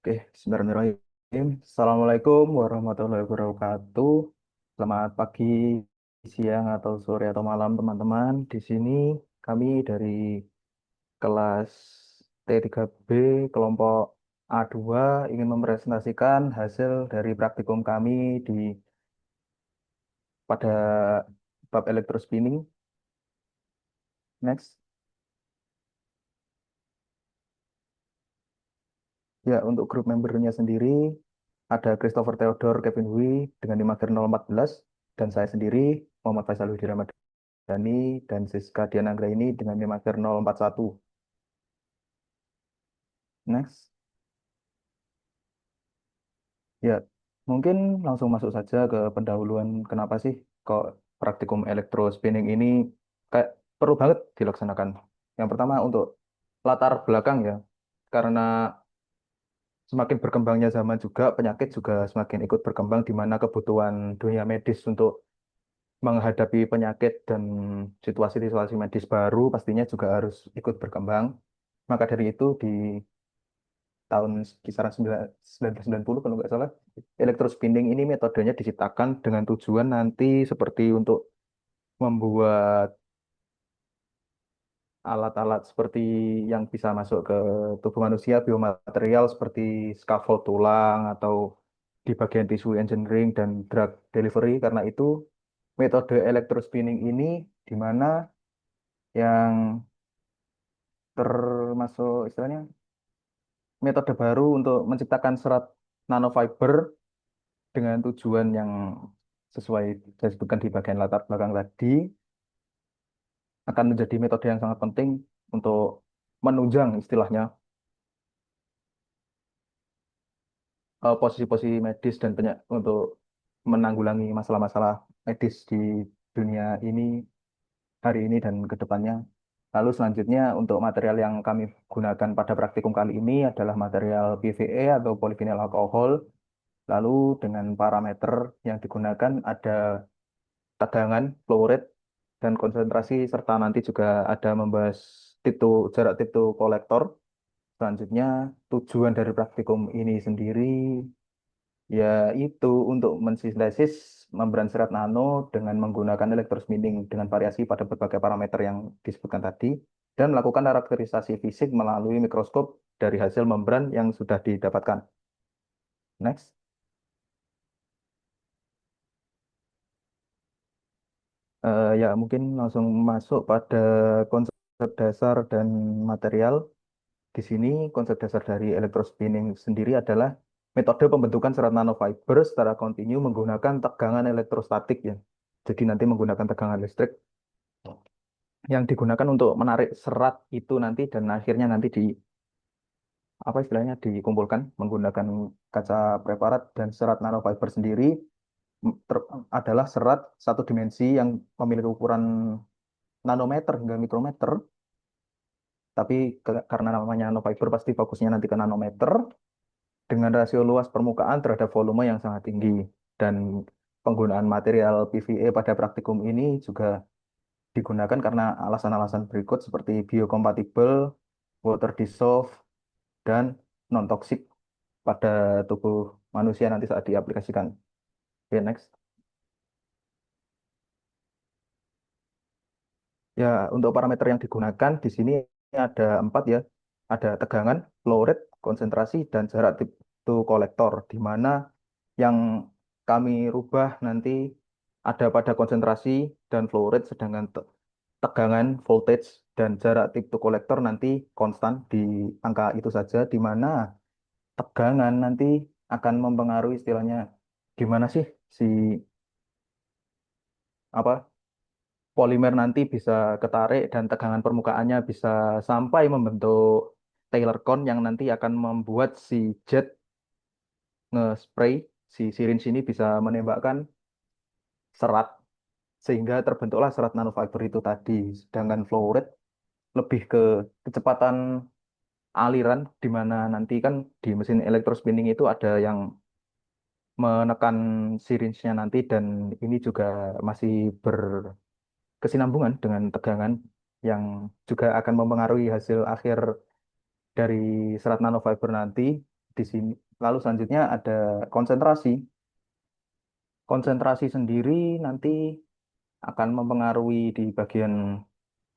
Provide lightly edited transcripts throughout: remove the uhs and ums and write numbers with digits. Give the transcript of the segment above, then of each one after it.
Oke, bismillahirrahmanirrahim. Assalamualaikum warahmatullahi wabarakatuh. Selamat pagi, siang, atau sore, atau malam, teman-teman. Di sini kami dari kelas T3B, kelompok A2, ingin mempresentasikan hasil dari praktikum kami pada bab elektrospinning. Next. Ya, untuk grup membernya sendiri, ada Christopher Theodore Kevin Hui dengan NIM akhir 014, dan saya sendiri, Muhammad Faisal Hudi Dani dan Siska Dian Anggraini dengan NIM akhir 041. Next. Ya, mungkin langsung masuk saja ke pendahuluan kenapa sih kok praktikum elektrospinning ini kayak perlu banget dilaksanakan. Yang pertama untuk latar belakang ya, karena semakin berkembangnya zaman juga penyakit juga semakin ikut berkembang di mana kebutuhan dunia medis untuk menghadapi penyakit dan situasi-situasi medis baru pastinya juga harus ikut berkembang. Maka dari itu di tahun kisaran 1990 kalau nggak salah, elektrospinning ini metodenya diciptakan dengan tujuan nanti seperti untuk membuat alat-alat seperti yang bisa masuk ke tubuh manusia, biomaterial seperti scaffold tulang atau di bagian tisu engineering dan drug delivery. Karena itu metode elektrospinning ini di mana yang termasuk istilahnya metode baru untuk menciptakan serat nanofiber dengan tujuan yang sesuai saya sebutkan di bagian latar belakang tadi akan menjadi metode yang sangat penting untuk menunjang istilahnya posisi-posisi medis dan untuk menanggulangi masalah-masalah medis di dunia ini hari ini dan ke depannya. Lalu selanjutnya untuk material yang kami gunakan pada praktikum kali ini adalah material PVA atau polyvinyl alkohol. Lalu dengan parameter yang digunakan ada tegangan, flow rate, dan konsentrasi, serta nanti juga ada membahas jarak tip to kolektor. Selanjutnya, tujuan dari praktikum ini sendiri yaitu untuk mensintesis membran serat nano dengan menggunakan elektrospinning dengan variasi pada berbagai parameter yang disebutkan tadi dan melakukan karakterisasi fisik melalui mikroskop dari hasil membran yang sudah didapatkan. Next. Ya, mungkin langsung masuk pada konsep dasar dan material. Di sini konsep dasar dari elektrospinning sendiri adalah metode pembentukan serat nanofiber secara kontinu menggunakan tegangan elektrostatik ya. Jadi nanti menggunakan tegangan listrik yang digunakan untuk menarik serat itu nanti dan akhirnya nanti di apa istilahnya dikumpulkan menggunakan kaca preparat dan serat nanofiber sendiri adalah serat satu dimensi yang memiliki ukuran nanometer hingga mikrometer. Tapi karena namanya nanofiber pasti fokusnya nanti ke nanometer dengan rasio luas permukaan terhadap volume yang sangat tinggi. Dan penggunaan material PVA pada praktikum ini juga digunakan karena alasan-alasan berikut seperti biokompatibel, water dissolve, dan non-toxic pada tubuh manusia nanti saat diaplikasikan. Oke, next. Ya, untuk parameter yang digunakan di sini ada empat ya. Ada tegangan, flow rate, konsentrasi, dan jarak tip to kolektor. Di mana yang kami rubah nanti ada pada konsentrasi dan flow rate, sedangkan tegangan, voltage, dan jarak tip to kolektor nanti konstan di angka itu saja. Di mana tegangan nanti akan mempengaruhi istilahnya gimana sih si apa polimer nanti bisa ketarik dan tegangan permukaannya bisa sampai membentuk Taylor cone yang nanti akan membuat si jet nge-spray si syringe ini bisa menembakkan serat sehingga terbentuklah serat nanofiber itu tadi. Sedangkan flow rate lebih ke kecepatan aliran di mana nanti kan di mesin elektrospinning itu ada yang menekan syringe-nya nanti dan ini juga masih berkesinambungan dengan tegangan yang juga akan mempengaruhi hasil akhir dari serat nanofiber nanti. di sini. Lalu selanjutnya ada konsentrasi. Konsentrasi sendiri nanti akan mempengaruhi di bagian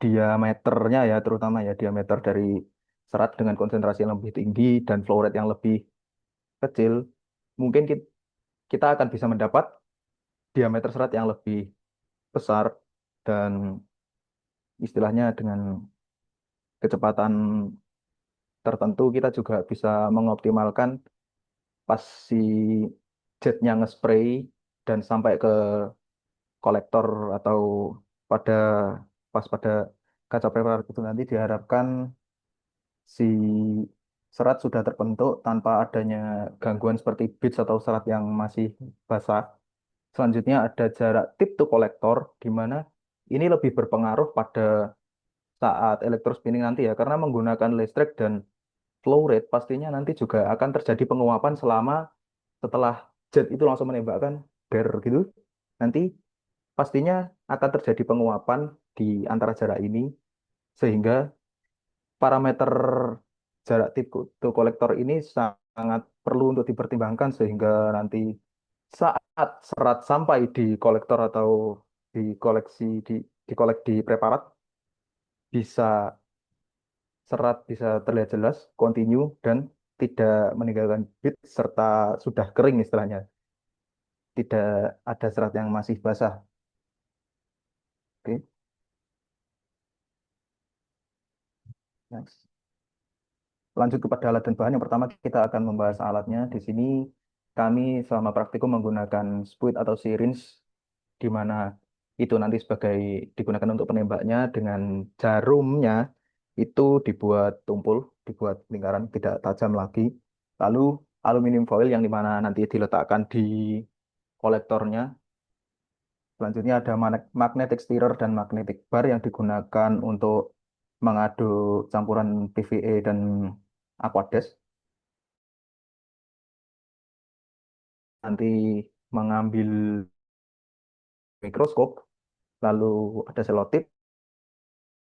diameternya ya, terutama ya diameter dari serat dengan konsentrasi yang lebih tinggi dan flow rate yang lebih kecil. Mungkin kita akan bisa mendapat diameter serat yang lebih besar dan istilahnya dengan kecepatan tertentu kita juga bisa mengoptimalkan pas si jetnya nge-spray dan sampai ke kolektor atau pada pas pada kaca preparat itu nanti diharapkan si serat sudah terbentuk tanpa adanya gangguan seperti bits atau serat yang masih basah. Selanjutnya ada jarak tip to kolektor di mana ini lebih berpengaruh pada saat elektrospinning nanti ya karena menggunakan listrik dan flow rate pastinya nanti juga akan terjadi penguapan selama setelah jet itu langsung menembakkan der gitu. Nanti pastinya akan terjadi penguapan di antara jarak ini sehingga parameter jarak tip to kolektor ini sangat perlu untuk dipertimbangkan sehingga nanti saat serat sampai di kolektor atau di koleksi dikolek di preparat bisa serat bisa terlihat jelas, kontinu dan tidak meninggalkan bit serta sudah kering istilahnya, tidak ada serat yang masih basah. Oke, next. Lanjut kepada alat dan bahan. Yang pertama kita akan membahas alatnya. Di sini kami selama praktikum menggunakan spuit atau syringe di mana itu nanti sebagai digunakan untuk penembaknya dengan jarumnya itu dibuat tumpul, dibuat lingkaran, tidak tajam lagi. Lalu aluminium foil yang dimana nanti diletakkan di kolektornya. Selanjutnya ada magnetic stirrer dan magnetic bar yang digunakan untuk mengaduk campuran PVA dan Aquades. Nanti mengambil mikroskop, lalu ada selotip,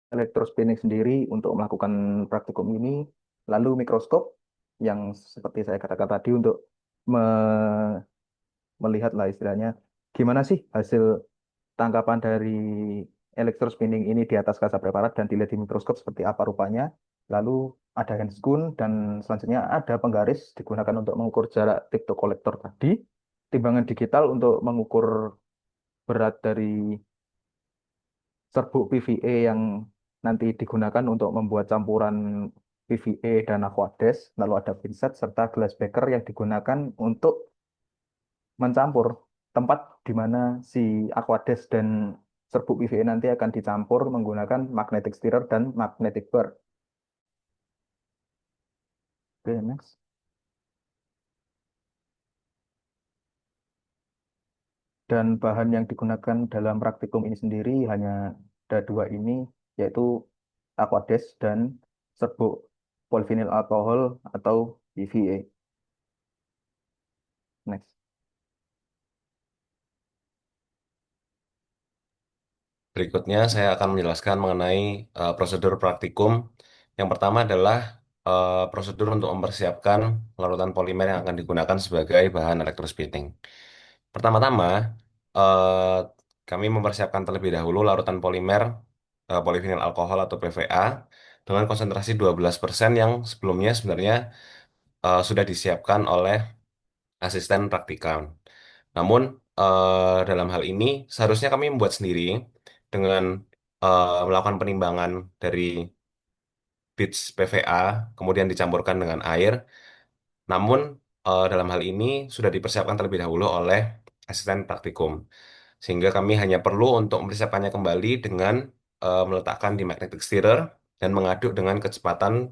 elektrospinning sendiri untuk melakukan praktikum ini, lalu mikroskop yang seperti saya katakan tadi untuk me- melihat lah istilahnya gimana sih hasil tangkapan dari elektrospinning ini di atas kaca preparat dan dilihat di mikroskop seperti apa rupanya. Lalu ada handscoon dan selanjutnya ada penggaris digunakan untuk mengukur jarak tip to kolektor tadi. Timbangan digital untuk mengukur berat dari serbuk PVA yang nanti digunakan untuk membuat campuran PVA dan Aquades. Lalu ada pinset serta glass beaker yang digunakan untuk mencampur tempat di mana si Aquades dan serbuk PVA nanti akan dicampur menggunakan magnetic stirrer dan magnetic bar. Oke, next. Dan bahan yang digunakan dalam praktikum ini sendiri hanya ada dua ini, yaitu Aquades dan serbuk polyvinyl alkohol atau PVA. Next. Berikutnya saya akan menjelaskan mengenai prosedur praktikum. Yang pertama adalah prosedur untuk mempersiapkan larutan polimer yang akan digunakan sebagai bahan elektrospinning. Pertama-tama, eh, kami mempersiapkan terlebih dahulu larutan polimer polivinil alkohol atau PVA dengan konsentrasi 12% yang sebelumnya sebenarnya sudah disiapkan oleh asisten praktikam. Namun dalam hal ini seharusnya kami membuat sendiri dengan melakukan penimbangan dari bits PVA kemudian dicampurkan dengan air. Namun dalam hal ini sudah dipersiapkan terlebih dahulu oleh asisten praktikum. Sehingga kami hanya perlu untuk mempersiapkannya kembali dengan meletakkan di magnetic stirrer dan mengaduk dengan kecepatan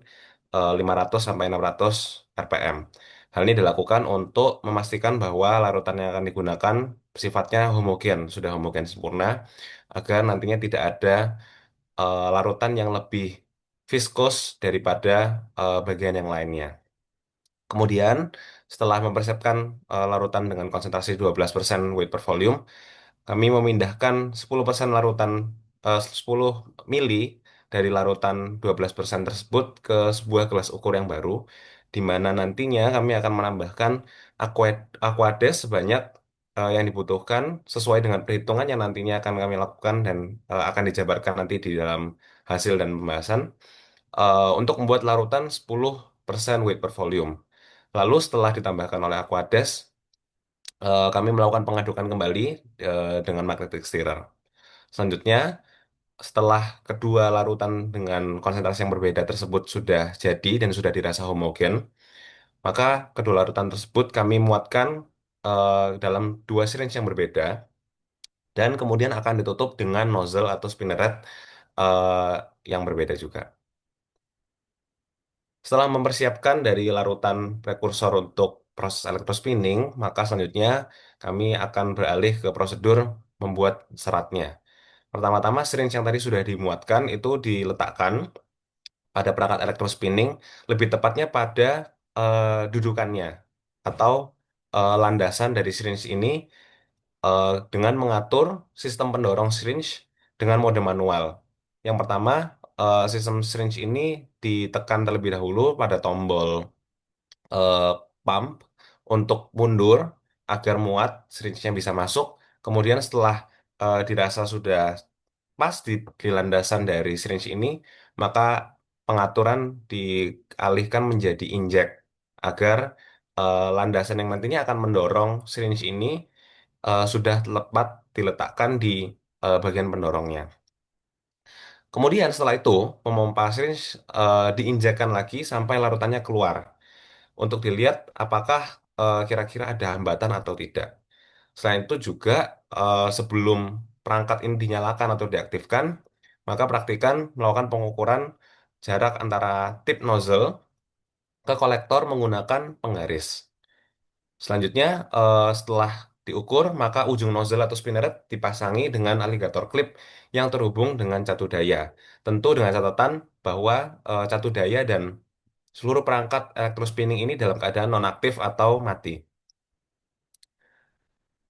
500 sampai 600 RPM. Hal ini dilakukan untuk memastikan bahwa larutan yang akan digunakan sifatnya homogen, sudah homogen sempurna, agar nantinya tidak ada larutan yang lebih viscous daripada bagian yang lainnya. Kemudian, setelah mempersiapkan larutan dengan konsentrasi 12% weight per volume, kami memindahkan 10% larutan 10 mili dari larutan 12% tersebut ke sebuah gelas ukur yang baru di mana nantinya kami akan menambahkan aquades sebanyak yang dibutuhkan sesuai dengan perhitungan yang nantinya akan kami lakukan dan akan dijabarkan nanti di dalam hasil dan pembahasan untuk membuat larutan 10% weight per volume. Lalu setelah ditambahkan oleh aquades, kami melakukan pengadukan kembali dengan magnetic stirrer. Selanjutnya, setelah kedua larutan dengan konsentrasi yang berbeda tersebut sudah jadi dan sudah dirasa homogen, maka kedua larutan tersebut kami muatkan dalam dua syringe yang berbeda dan kemudian akan ditutup dengan nozzle atau spinneret eh, yang berbeda juga. Setelah mempersiapkan dari larutan prekursor untuk proses elektrospinning, maka selanjutnya kami akan beralih ke prosedur membuat seratnya. Pertama-tama syringe yang tadi sudah dimuatkan itu diletakkan pada perangkat elektrospinning, lebih tepatnya pada dudukannya atau landasan dari syringe ini dengan mengatur sistem pendorong syringe dengan mode manual. Yang pertama, sistem syringe ini ditekan terlebih dahulu pada tombol eh, pump untuk mundur agar muat syringe-nya bisa masuk. Kemudian setelah dirasa sudah pas di landasan dari syringe ini, maka pengaturan dialihkan menjadi inject agar landasan yang nantinya akan mendorong syringe ini sudah tepat diletakkan di bagian pendorongnya. Kemudian setelah itu, pemompa syringe diinjekkan lagi sampai larutannya keluar untuk dilihat apakah kira-kira ada hambatan atau tidak. Selain itu juga sebelum perangkat ini dinyalakan atau diaktifkan, maka praktikan melakukan pengukuran jarak antara tip nozzle ke kolektor menggunakan penggaris. Selanjutnya, setelah diukur, maka ujung nozzle atau spinneret dipasangi dengan alligator clip yang terhubung dengan catu daya. Tentu dengan catatan bahwa catu daya dan seluruh perangkat elektrospinning ini dalam keadaan nonaktif atau mati.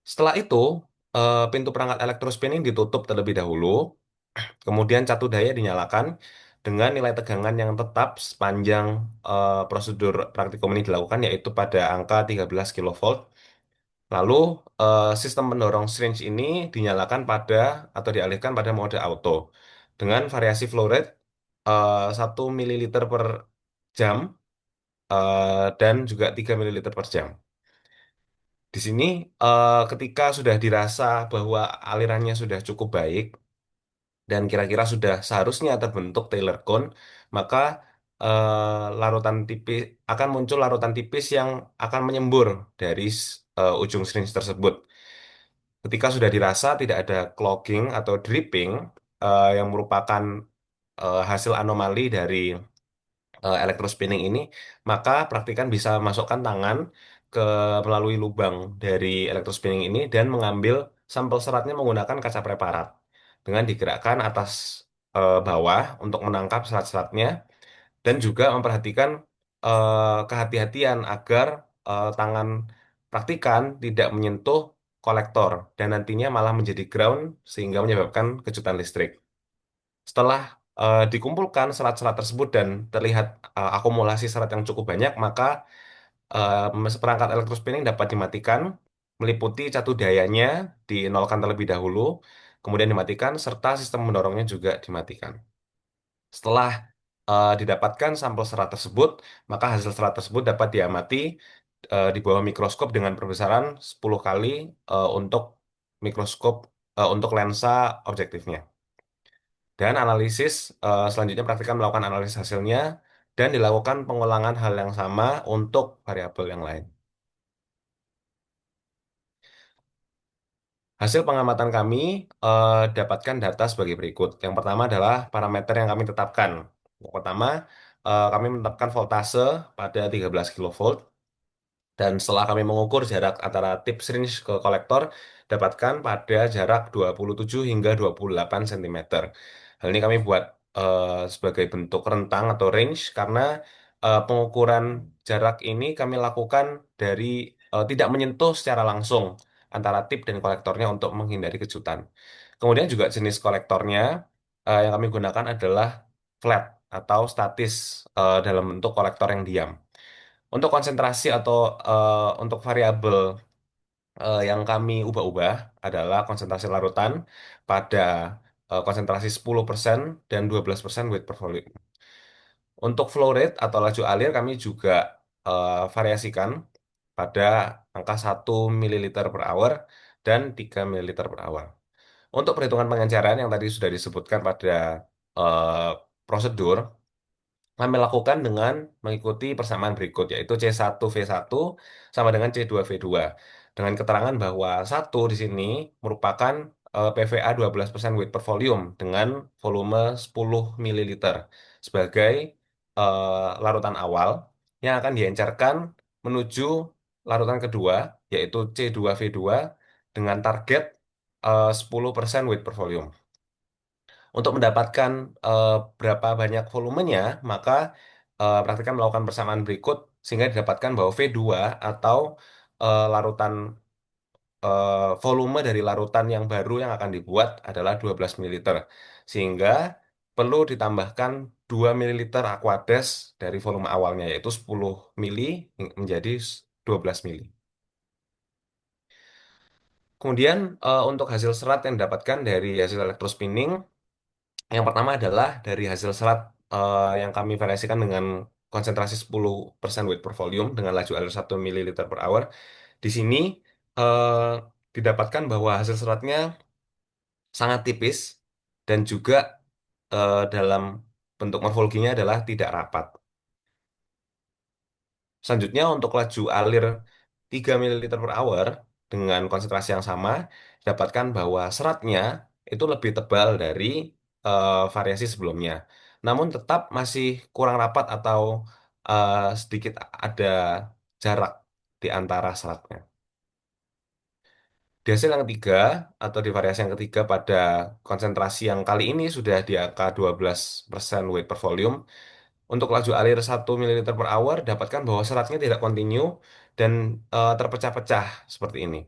Setelah itu, pintu perangkat elektrospinning ditutup terlebih dahulu, kemudian catu daya dinyalakan dengan nilai tegangan yang tetap sepanjang prosedur praktikum ini dilakukan, yaitu pada angka 13 kilovolt. Lalu, sistem pendorong syringe ini dinyalakan pada atau dialihkan pada mode auto dengan variasi flow rate 1 ml per jam dan juga 3 ml per jam. Di sini, ketika sudah dirasa bahwa alirannya sudah cukup baik dan kira-kira sudah seharusnya terbentuk Taylor cone, maka larutan tipis akan muncul larutan tipis yang akan menyembur dari ujung syringe tersebut. Ketika sudah dirasa tidak ada clogging atau dripping yang merupakan hasil anomali dari elektrospinning ini, maka praktikan bisa masukkan tangan ke melalui lubang dari elektrospinning ini dan mengambil sampel seratnya menggunakan kaca preparat dengan digerakkan atas bawah untuk menangkap serat-seratnya dan juga memperhatikan kehati-hatian agar tangan praktikan tidak menyentuh kolektor dan nantinya malah menjadi ground sehingga menyebabkan kejutan listrik. Setelah dikumpulkan serat-serat tersebut dan terlihat akumulasi serat yang cukup banyak, maka perangkat elektrospinning dapat dimatikan, meliputi catu dayanya dinolkan terlebih dahulu, kemudian dimatikan, serta sistem mendorongnya juga dimatikan. Setelah didapatkan sampel serat tersebut, maka hasil serat tersebut dapat diamati di bawah mikroskop dengan perbesaran 10 kali untuk mikroskop untuk lensa objektifnya. Dan analisis selanjutnya praktikan melakukan analisis hasilnya dan dilakukan pengulangan hal yang sama untuk variabel yang lain. Hasil pengamatan kami dapatkan data sebagai berikut. Yang pertama adalah parameter yang kami tetapkan. Yang pertama, kami menetapkan voltase pada 13 kilovolt. Dan setelah kami mengukur jarak antara tip syringe ke kolektor, dapatkan pada jarak 27 hingga 28 cm. Hal ini kami buat sebagai bentuk rentang atau range karena pengukuran jarak ini kami lakukan dari tidak menyentuh secara langsung antara tip dan kolektornya untuk menghindari kejutan. Kemudian juga jenis kolektornya yang kami gunakan adalah flat atau statis dalam bentuk kolektor yang diam. Untuk konsentrasi atau untuk variabel yang kami ubah-ubah adalah konsentrasi larutan pada konsentrasi 10% dan 12% weight per volume. Untuk flow rate atau laju alir kami juga variasikan pada angka 1 ml/hour dan 3 ml/hour. Untuk perhitungan pengenceraan yang tadi sudah disebutkan pada eh, prosedur, kami lakukan dengan mengikuti persamaan berikut, yaitu C1V1 sama dengan C2V2. Dengan keterangan bahwa satu di sini merupakan PVA 12% weight per volume dengan volume 10 mililiter sebagai larutan awal yang akan diencerkan menuju larutan kedua, yaitu C2V2 dengan target 10% weight per volume. Untuk mendapatkan eh, berapa banyak volumenya, maka praktikan melakukan persamaan berikut sehingga didapatkan bahwa V2 atau larutan volume dari larutan yang baru yang akan dibuat adalah 12 mililiter. Sehingga perlu ditambahkan 2 mililiter Aquades dari volume awalnya yaitu 10 mili menjadi 12 mili. Kemudian untuk hasil serat yang didapatkan dari hasil elektrospinning, yang pertama adalah dari hasil serat yang kami variasikan dengan konsentrasi 10% weight per volume dengan laju alir 1 ml/hour. Di sini eh, didapatkan bahwa hasil seratnya sangat tipis dan juga dalam bentuk morfologinya adalah tidak rapat. Selanjutnya untuk laju alir 3 ml/hour dengan konsentrasi yang sama, dapatkan bahwa seratnya itu lebih tebal dari variasi sebelumnya. Namun tetap masih kurang rapat atau sedikit ada jarak di antara seratnya. Di hasil yang ketiga atau di variasi yang ketiga pada konsentrasi yang kali ini sudah di angka 12% weight per volume, untuk laju alir 1 ml/hour, dapatkan bahwa seratnya tidak kontinu dan terpecah-pecah seperti ini.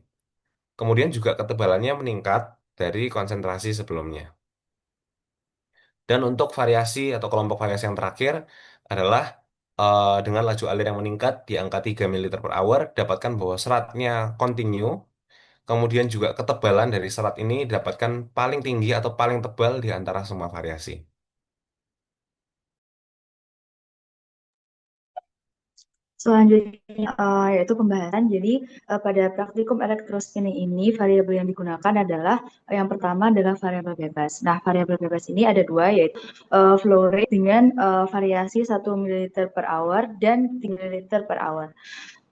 Kemudian juga ketebalannya meningkat dari konsentrasi sebelumnya. Dan untuk variasi atau kelompok variasi yang terakhir adalah dengan laju alir yang meningkat di angka 3 ml/hour, dapatkan bahwa seratnya kontinu, kemudian juga ketebalan dari serat ini didapatkan paling tinggi atau paling tebal di antara semua variasi. Selanjutnya yaitu pembahasan. Jadi pada praktikum elektrospinning ini variabel yang digunakan adalah yang pertama adalah variabel bebas. Nah, variabel bebas ini ada dua, yaitu flow rate dengan variasi 1 ml/hour dan 3 ml/hour.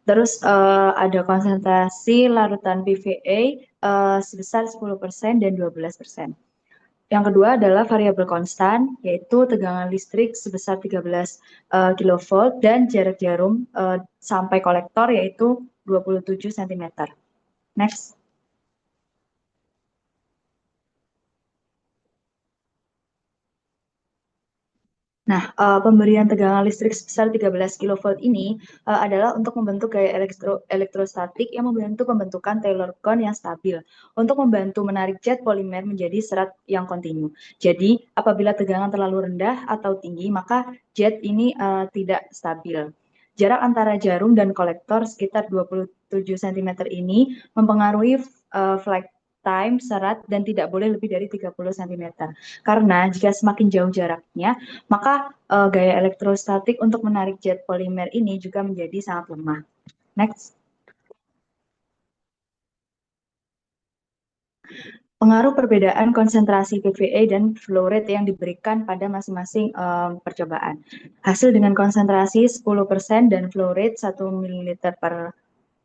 Terus ada konsentrasi larutan PVA sebesar 10% dan 12%. Yang kedua adalah variabel konstan, yaitu tegangan listrik sebesar 13 kilovolt dan jarak jarum sampai kolektor yaitu 27 cm. Next. Nah, pemberian tegangan listrik sebesar 13 kilovolt ini adalah untuk membentuk gaya elektrostatik yang membantu pembentukan Taylor cone yang stabil untuk membantu menarik jet polimer menjadi serat yang kontinu. Jadi, apabila tegangan terlalu rendah atau tinggi, maka jet ini tidak stabil. Jarak antara jarum dan kolektor sekitar 27 cm ini mempengaruhi flight time serat dan tidak boleh lebih dari 30 cm. Karena jika semakin jauh jaraknya, maka gaya elektrostatik untuk menarik jet polimer ini juga menjadi sangat lemah. Next. Pengaruh perbedaan konsentrasi PVA dan flow rate yang diberikan pada masing-masing percobaan. Hasil dengan konsentrasi 10% dan flow rate 1 ml per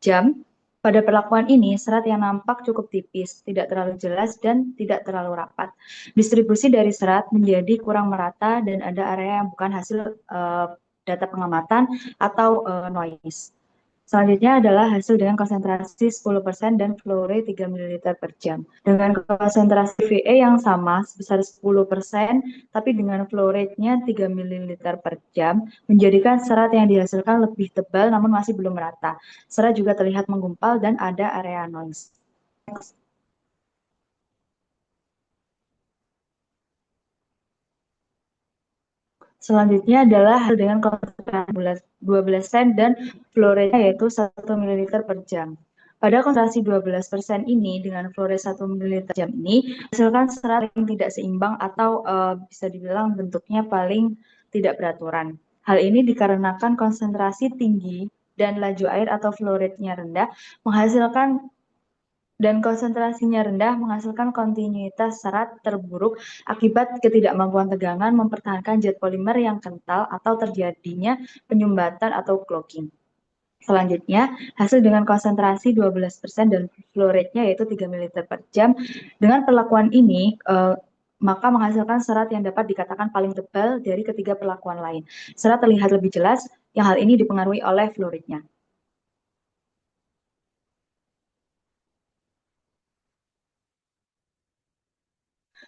jam. Pada perlakuan ini, serat yang nampak cukup tipis, tidak terlalu jelas, dan tidak terlalu rapat. Distribusi dari serat menjadi kurang merata dan ada area yang bukan hasil data pengamatan atau noise. Selanjutnya adalah hasil dengan konsentrasi 10% dan flow rate 3 ml per jam. Dengan konsentrasi VA yang sama sebesar 10%, tapi dengan flow rate-nya 3 ml per jam, menjadikan serat yang dihasilkan lebih tebal namun masih belum merata. Serat juga terlihat menggumpal dan ada area noise. Selanjutnya adalah hal dengan konsentrasi 12 sen dan flow rate yaitu 1 ml per jam. Pada konsentrasi 12% ini dengan flow rate 1 ml per jam ini hasilkan serat yang tidak seimbang atau bisa dibilang bentuknya paling tidak beraturan. Hal ini dikarenakan konsentrasi tinggi dan laju air atau flow rate-nya rendah menghasilkan dan konsentrasinya rendah menghasilkan kontinuitas serat terburuk akibat ketidakmampuan tegangan mempertahankan zat polimer yang kental atau terjadinya penyumbatan atau clogging. Selanjutnya, hasil dengan konsentrasi 12% dan flow rate-nya yaitu 3 ml per jam. Dengan perlakuan ini, maka menghasilkan serat yang dapat dikatakan paling tebal dari ketiga perlakuan lain. Serat terlihat lebih jelas, yang hal ini dipengaruhi oleh flow rate-nya.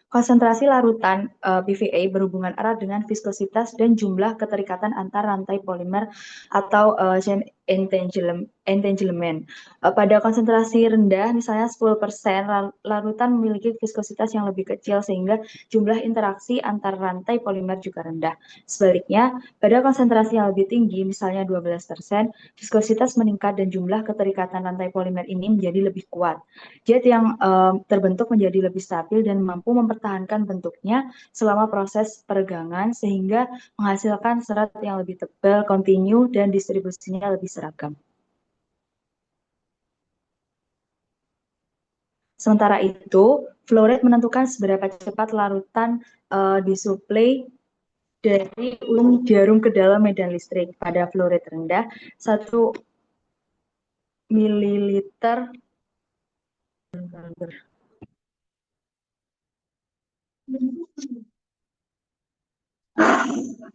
Konsentrasi larutan PVA berhubungan erat dengan viskositas dan jumlah keterikatan antar rantai polimer atau chain entanglement. Pada konsentrasi rendah, misalnya 10%, larutan memiliki viskositas yang lebih kecil sehingga jumlah interaksi antar rantai polimer juga rendah. Sebaliknya, pada konsentrasi yang lebih tinggi, misalnya 12%, viskositas meningkat dan jumlah keterikatan rantai polimer ini menjadi lebih kuat. Zat yang terbentuk menjadi lebih stabil dan mampu mempertahankan bentuknya selama proses peregangan sehingga menghasilkan serat yang lebih tebal, kontinu, dan distribusinya lebih seragam. Sementara itu, flow rate menentukan seberapa cepat larutan disuplai dari jarum ke dalam medan listrik. Pada flow rate rendah, 1 ml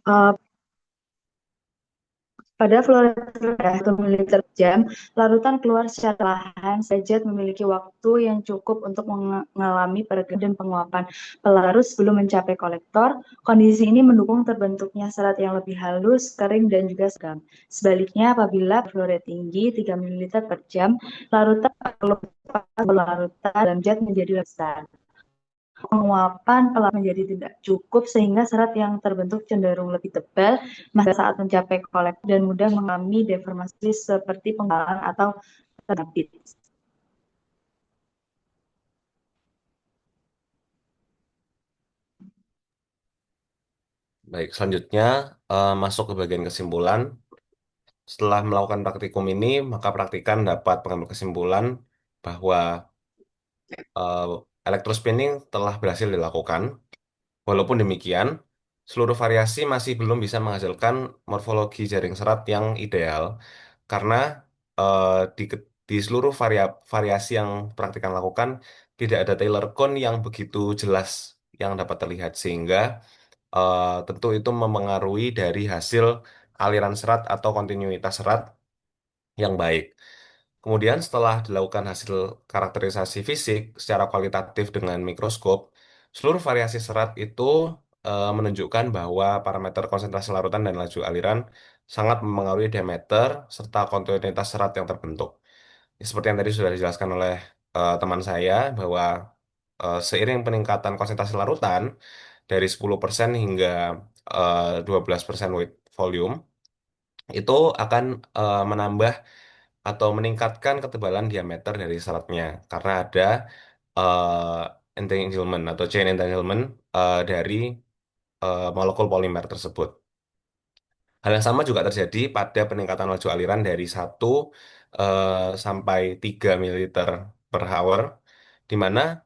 uh, pada flow rate rendah 1 ml per jam, larutan keluar secara perlahan. Zat memiliki waktu yang cukup untuk mengalami peregangan dan penguapan pelarut sebelum mencapai kolektor. Kondisi ini mendukung terbentuknya serat yang lebih halus, kering, dan juga seragam. Sebaliknya, apabila flow rate tinggi 3 ml per jam, larutan dalam zat menjadi lebih besar. Penguapan pelan menjadi tidak cukup sehingga serat yang terbentuk cenderung lebih tebal saat mencapai kolektor dan mudah mengalami deformasi seperti penggalan atau terbit. Baik, selanjutnya masuk ke bagian kesimpulan. Setelah melakukan praktikum ini, maka praktikan dapat mengambil kesimpulan bahwa uh, elektrospinning telah berhasil dilakukan. Walaupun demikian, seluruh variasi masih belum bisa menghasilkan morfologi jaring serat yang ideal karena eh, di, di seluruh variasi yang praktikan lakukan tidak ada Taylor cone yang begitu jelas yang dapat terlihat sehingga tentu itu memengaruhi dari hasil aliran serat atau kontinuitas serat yang baik. Kemudian setelah dilakukan hasil karakterisasi fisik secara kualitatif dengan mikroskop, seluruh variasi serat itu menunjukkan bahwa parameter konsentrasi larutan dan laju aliran sangat memengaruhi diameter serta kontinuitas serat yang terbentuk. Seperti yang tadi sudah dijelaskan oleh teman saya bahwa seiring peningkatan konsentrasi larutan dari 10% hingga 12% weight volume, itu akan menambah atau meningkatkan ketebalan diameter dari seratnya karena ada entanglement atau chain entanglement dari molekul polimer tersebut. Hal yang sama juga terjadi pada peningkatan laju aliran dari 1 sampai 3 ml per hour, di mana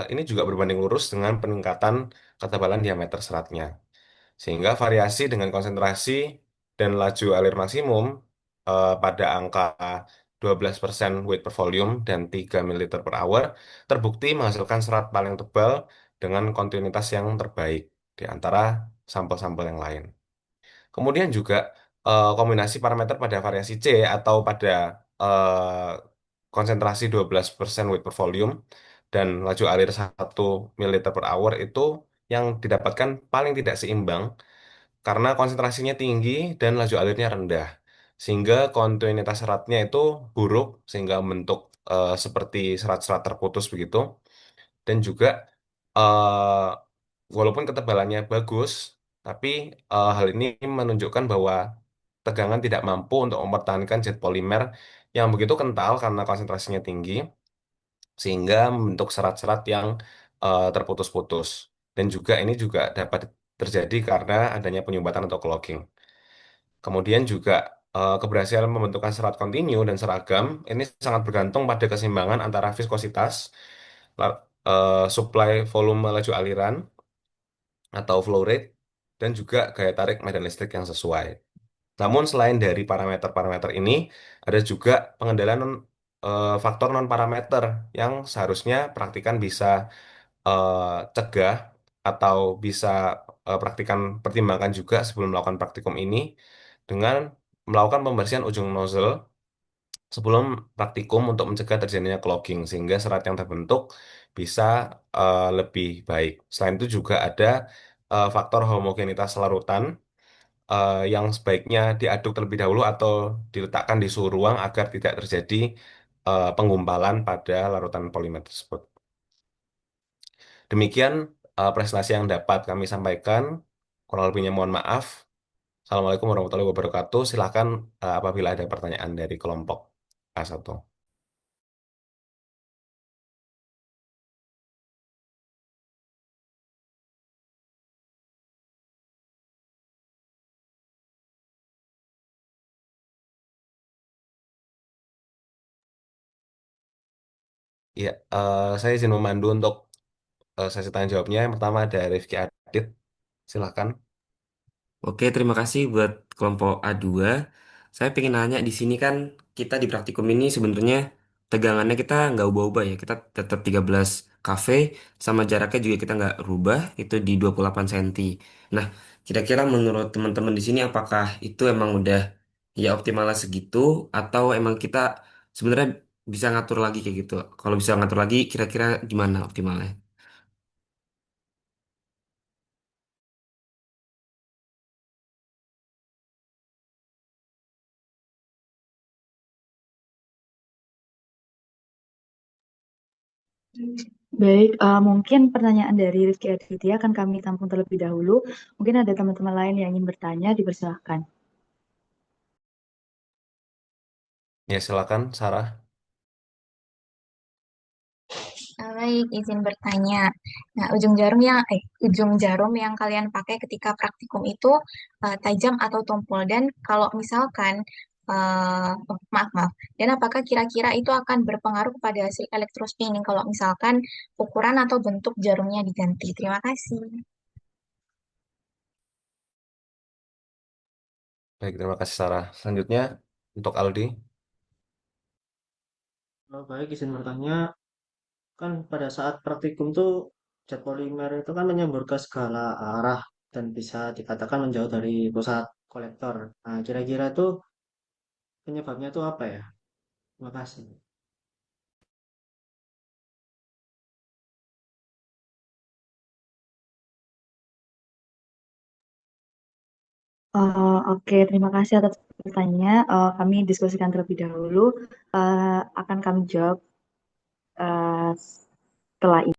ini juga berbanding lurus dengan peningkatan ketebalan diameter seratnya. Sehingga variasi dengan konsentrasi dan laju alir maksimum pada angka 12% weight per volume dan 3 ml per hour terbukti menghasilkan serat paling tebal dengan kontinuitas yang terbaik di antara sampel-sampel yang lain. Kemudian juga kombinasi parameter pada variasi C atau pada konsentrasi 12% weight per volume dan laju alir 1 ml per hour itu yang didapatkan paling tidak seimbang karena konsentrasinya tinggi dan laju alirnya rendah. Sehingga kontinuitas seratnya itu buruk sehingga membentuk seperti serat-serat terputus begitu. Dan juga walaupun ketebalannya bagus, Tapi hal ini menunjukkan bahwa tegangan tidak mampu untuk mempertahankan jet polimer yang begitu kental karena konsentrasinya tinggi, sehingga membentuk serat-serat yang terputus-putus. Dan juga ini juga dapat terjadi karena adanya penyumbatan atau clogging. Kemudian juga keberhasilan membentukkan serat kontinu dan seragam ini sangat bergantung pada keseimbangan antara viskositas, supply volume laju aliran atau flow rate, dan juga gaya tarik medan listrik yang sesuai. Namun selain dari parameter-parameter ini, ada juga pengendalian faktor non-parameter yang seharusnya praktikan bisa cegah atau bisa praktikan pertimbangkan juga sebelum melakukan praktikum ini dengan melakukan pembersihan ujung nozzle sebelum praktikum untuk mencegah terjadinya clogging sehingga serat yang terbentuk bisa lebih baik. Selain itu juga ada faktor homogenitas larutan yang sebaiknya diaduk terlebih dahulu atau diletakkan di suhu ruang agar tidak terjadi penggumpalan pada larutan polimer tersebut. Demikian prestasi yang dapat kami sampaikan. Kurang lebihnya mohon maaf. Assalamualaikum warahmatullahi wabarakatuh. Silakan apabila ada pertanyaan dari kelompok A1. Ya, saya izin memandu untuk sesi tanya jawabnya. Yang pertama ada Rifki Adit. Silakan. Oke, terima kasih buat kelompok A2. Saya pengen nanya di sini kan kita di praktikum ini sebenarnya tegangannya kita nggak ubah-ubah ya. Kita tetap 13 kV sama jaraknya juga kita nggak rubah itu di 28 cm. Nah, kira-kira menurut teman-teman di sini apakah itu emang udah ya optimalnya segitu atau emang kita sebenarnya bisa ngatur lagi kayak gitu? Kalau bisa ngatur lagi kira-kira gimana optimalnya? Baik, mungkin pertanyaan dari Rizky Aditya akan kami tampung terlebih dahulu. Mungkin ada teman-teman lain yang ingin bertanya, dipersilahkan. Ya, silakan Sarah. Baik, izin bertanya. Nah, ujung jarum yang kalian pakai ketika praktikum itu tajam atau tumpul? Dan kalau misalkan, maaf maaf. Dan apakah kira-kira itu akan berpengaruh kepada hasil elektrospinning kalau misalkan ukuran atau bentuk jarumnya diganti? Terima kasih. Baik, terima kasih Sarah. Selanjutnya untuk Aldi. Baik, izin bertanya, kan pada saat praktikum tuh cat polimer itu kan menyembur ke segala arah dan bisa dikatakan menjauh dari pusat kolektor. Nah, kira-kira tuh penyebabnya tuh apa ya? Terima kasih. Oke, terima kasih atas pertanyaannya. Kami diskusikan terlebih dahulu. Akan kami jawab eh, setelah ini.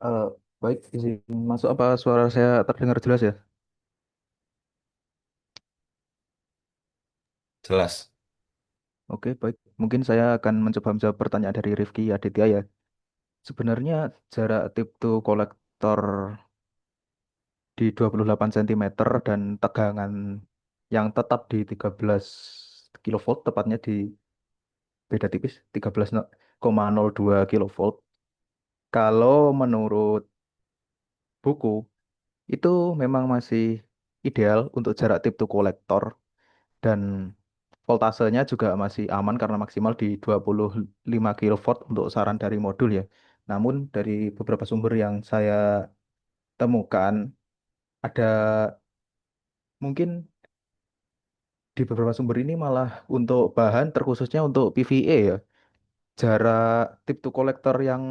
Eh, Baik, izin masuk apa suara saya terdengar jelas ya? Jelas. Oke, baik. Mungkin saya akan mencoba menjawab pertanyaan dari Rifki Aditya ya. Sebenarnya jarak tip to kolektor di 28 cm dan tegangan yang tetap di 13 kilovolt, tepatnya di beda tipis 13,02 kilovolt. Kalau menurut buku itu memang masih ideal untuk jarak tip to kolektor dan voltasenya juga masih aman karena maksimal di 25 kilovolt untuk saran dari modul ya. Namun dari beberapa sumber yang saya temukan ada mungkin di beberapa sumber ini malah untuk bahan terkhususnya untuk PVA ya. Jarak tip to kolektor yang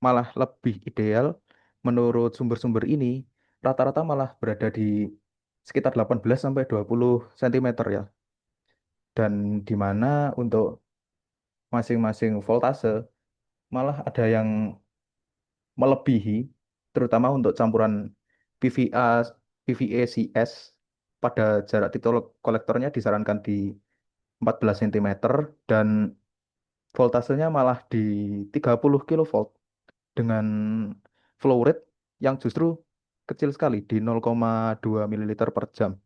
malah lebih ideal menurut sumber-sumber ini rata-rata malah berada di sekitar 18 sampai 20 cm ya. Dan di mana untuk masing-masing voltase malah ada yang melebihi terutama untuk campuran PVA PVA CS pada jarak tip to kolektornya disarankan di 14 cm dan voltasenya malah di 30 kilovolt dengan flow rate yang justru kecil sekali di 0,2 ml per jam.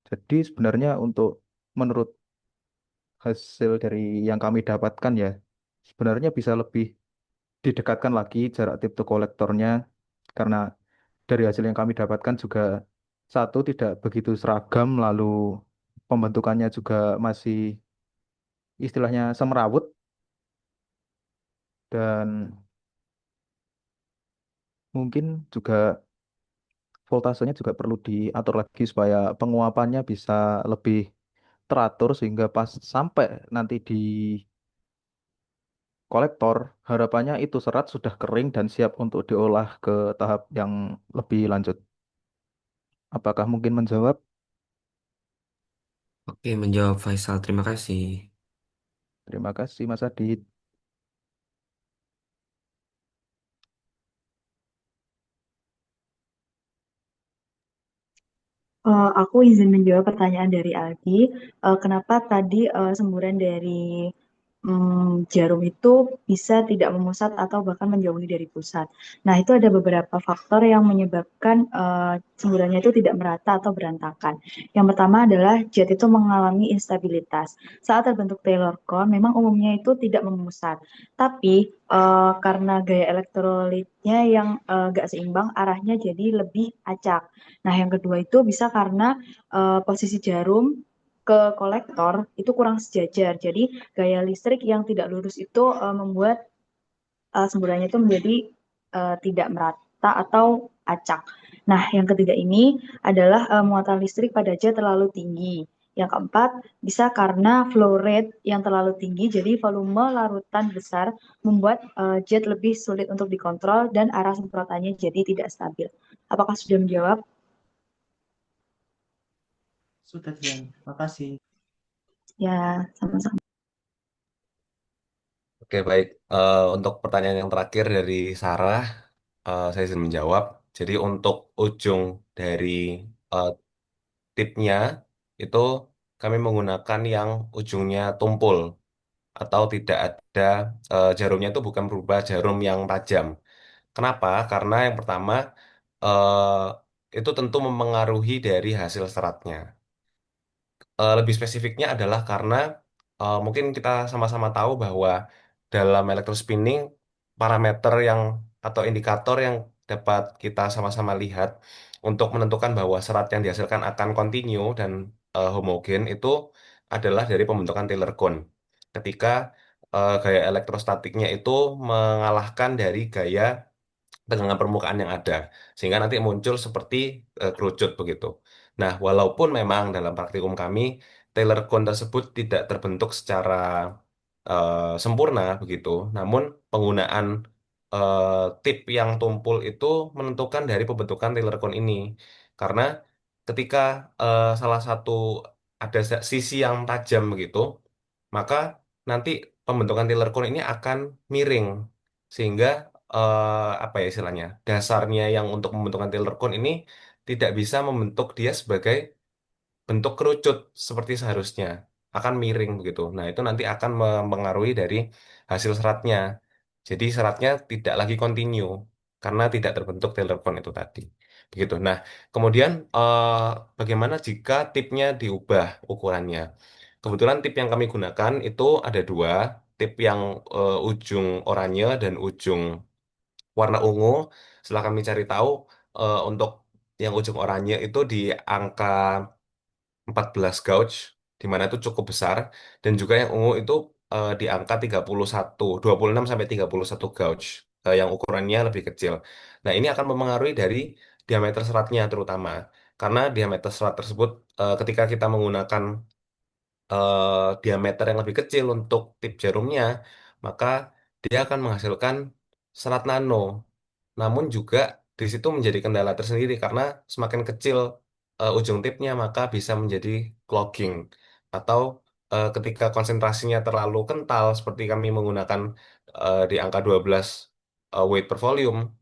Jadi sebenarnya untuk menurut hasil dari yang kami dapatkan ya, sebenarnya bisa lebih didekatkan lagi jarak tip to kolektornya karena dari hasil yang kami dapatkan juga satu tidak begitu seragam lalu pembentukannya juga masih istilahnya semerawut dan mungkin juga voltasenya juga perlu diatur lagi supaya penguapannya bisa lebih teratur sehingga pas sampai nanti di kolektor, harapannya itu serat sudah kering dan siap untuk diolah ke tahap yang lebih lanjut. Apakah mungkin menjawab? Oke, menjawab Faisal. Terima kasih. Terima kasih Mas Adit. Aku izin menjawab pertanyaan dari Aldi. Kenapa tadi semburan dari jarum itu bisa tidak memusat atau bahkan menjauhi dari pusat? Nah, itu ada beberapa faktor yang menyebabkan semburannya itu tidak merata atau berantakan. Yang pertama adalah jet itu mengalami instabilitas. Saat terbentuk Taylor cone, memang umumnya itu tidak memusat. Tapi karena gaya elektrolitnya yang gak seimbang, arahnya jadi lebih acak. Nah, yang kedua itu bisa karena posisi jarum ke kolektor itu kurang sejajar. Jadi gaya listrik yang tidak lurus itu membuat semburannya itu menjadi tidak merata atau acak. Nah, yang ketiga ini adalah muatan listrik pada jet terlalu tinggi. Yang keempat, bisa karena flow rate yang terlalu tinggi, jadi volume larutan besar membuat jet lebih sulit untuk dikontrol dan arah semprotannya jadi tidak stabil. Apakah sudah menjawab? Sudah, Dian. Makasih. Ya, sama-sama. Oke, baik. Untuk pertanyaan yang terakhir dari Sarah, saya izin menjawab. Jadi untuk ujung dari eh, tipnya itu kami menggunakan yang ujungnya tumpul atau tidak ada jarumnya itu bukan berubah jarum yang tajam. Kenapa? Karena yang pertama itu tentu memengaruhi dari hasil seratnya. Lebih spesifiknya adalah karena mungkin kita sama-sama tahu bahwa dalam electrospinning parameter yang atau indikator yang dapat kita sama-sama lihat untuk menentukan bahwa serat yang dihasilkan akan kontinu dan homogen itu adalah dari pembentukan Taylor cone. Ketika gaya elektrostatiknya itu mengalahkan dari gaya tegangan permukaan yang ada sehingga nanti muncul seperti kerucut begitu. Nah, walaupun memang dalam praktikum kami Taylor cone tersebut tidak terbentuk secara sempurna begitu, namun penggunaan tip yang tumpul itu menentukan dari pembentukan Taylor cone ini. Karena ketika salah satu ada sisi yang tajam begitu, maka nanti pembentukan Taylor cone ini akan miring sehingga apa ya istilahnya dasarnya yang untuk pembentukan Taylor cone ini tidak bisa membentuk dia sebagai bentuk kerucut seperti seharusnya akan miring begitu. Nah itu nanti akan mempengaruhi dari hasil seratnya. Jadi seratnya tidak lagi kontinu karena tidak terbentuk Taylor cone itu tadi. Begitu. Nah kemudian bagaimana jika tipnya diubah ukurannya? Kebetulan tip yang kami gunakan itu ada dua, tip yang ujung oranye dan ujung warna ungu. Setelah kami cari tahu, untuk yang ujung oranye itu di angka 14 gauge, di mana itu cukup besar, dan juga yang ungu itu di angka 26 sampai 31 gauge, yang ukurannya lebih kecil. Nah, ini akan mempengaruhi dari diameter seratnya terutama, karena diameter serat tersebut ketika kita menggunakan diameter yang lebih kecil untuk tip jarumnya, maka dia akan menghasilkan serat nano. Namun juga di situ menjadi kendala tersendiri karena semakin kecil ujung tipnya maka bisa menjadi clogging atau ketika konsentrasinya terlalu kental seperti kami menggunakan di angka 12 weight per volume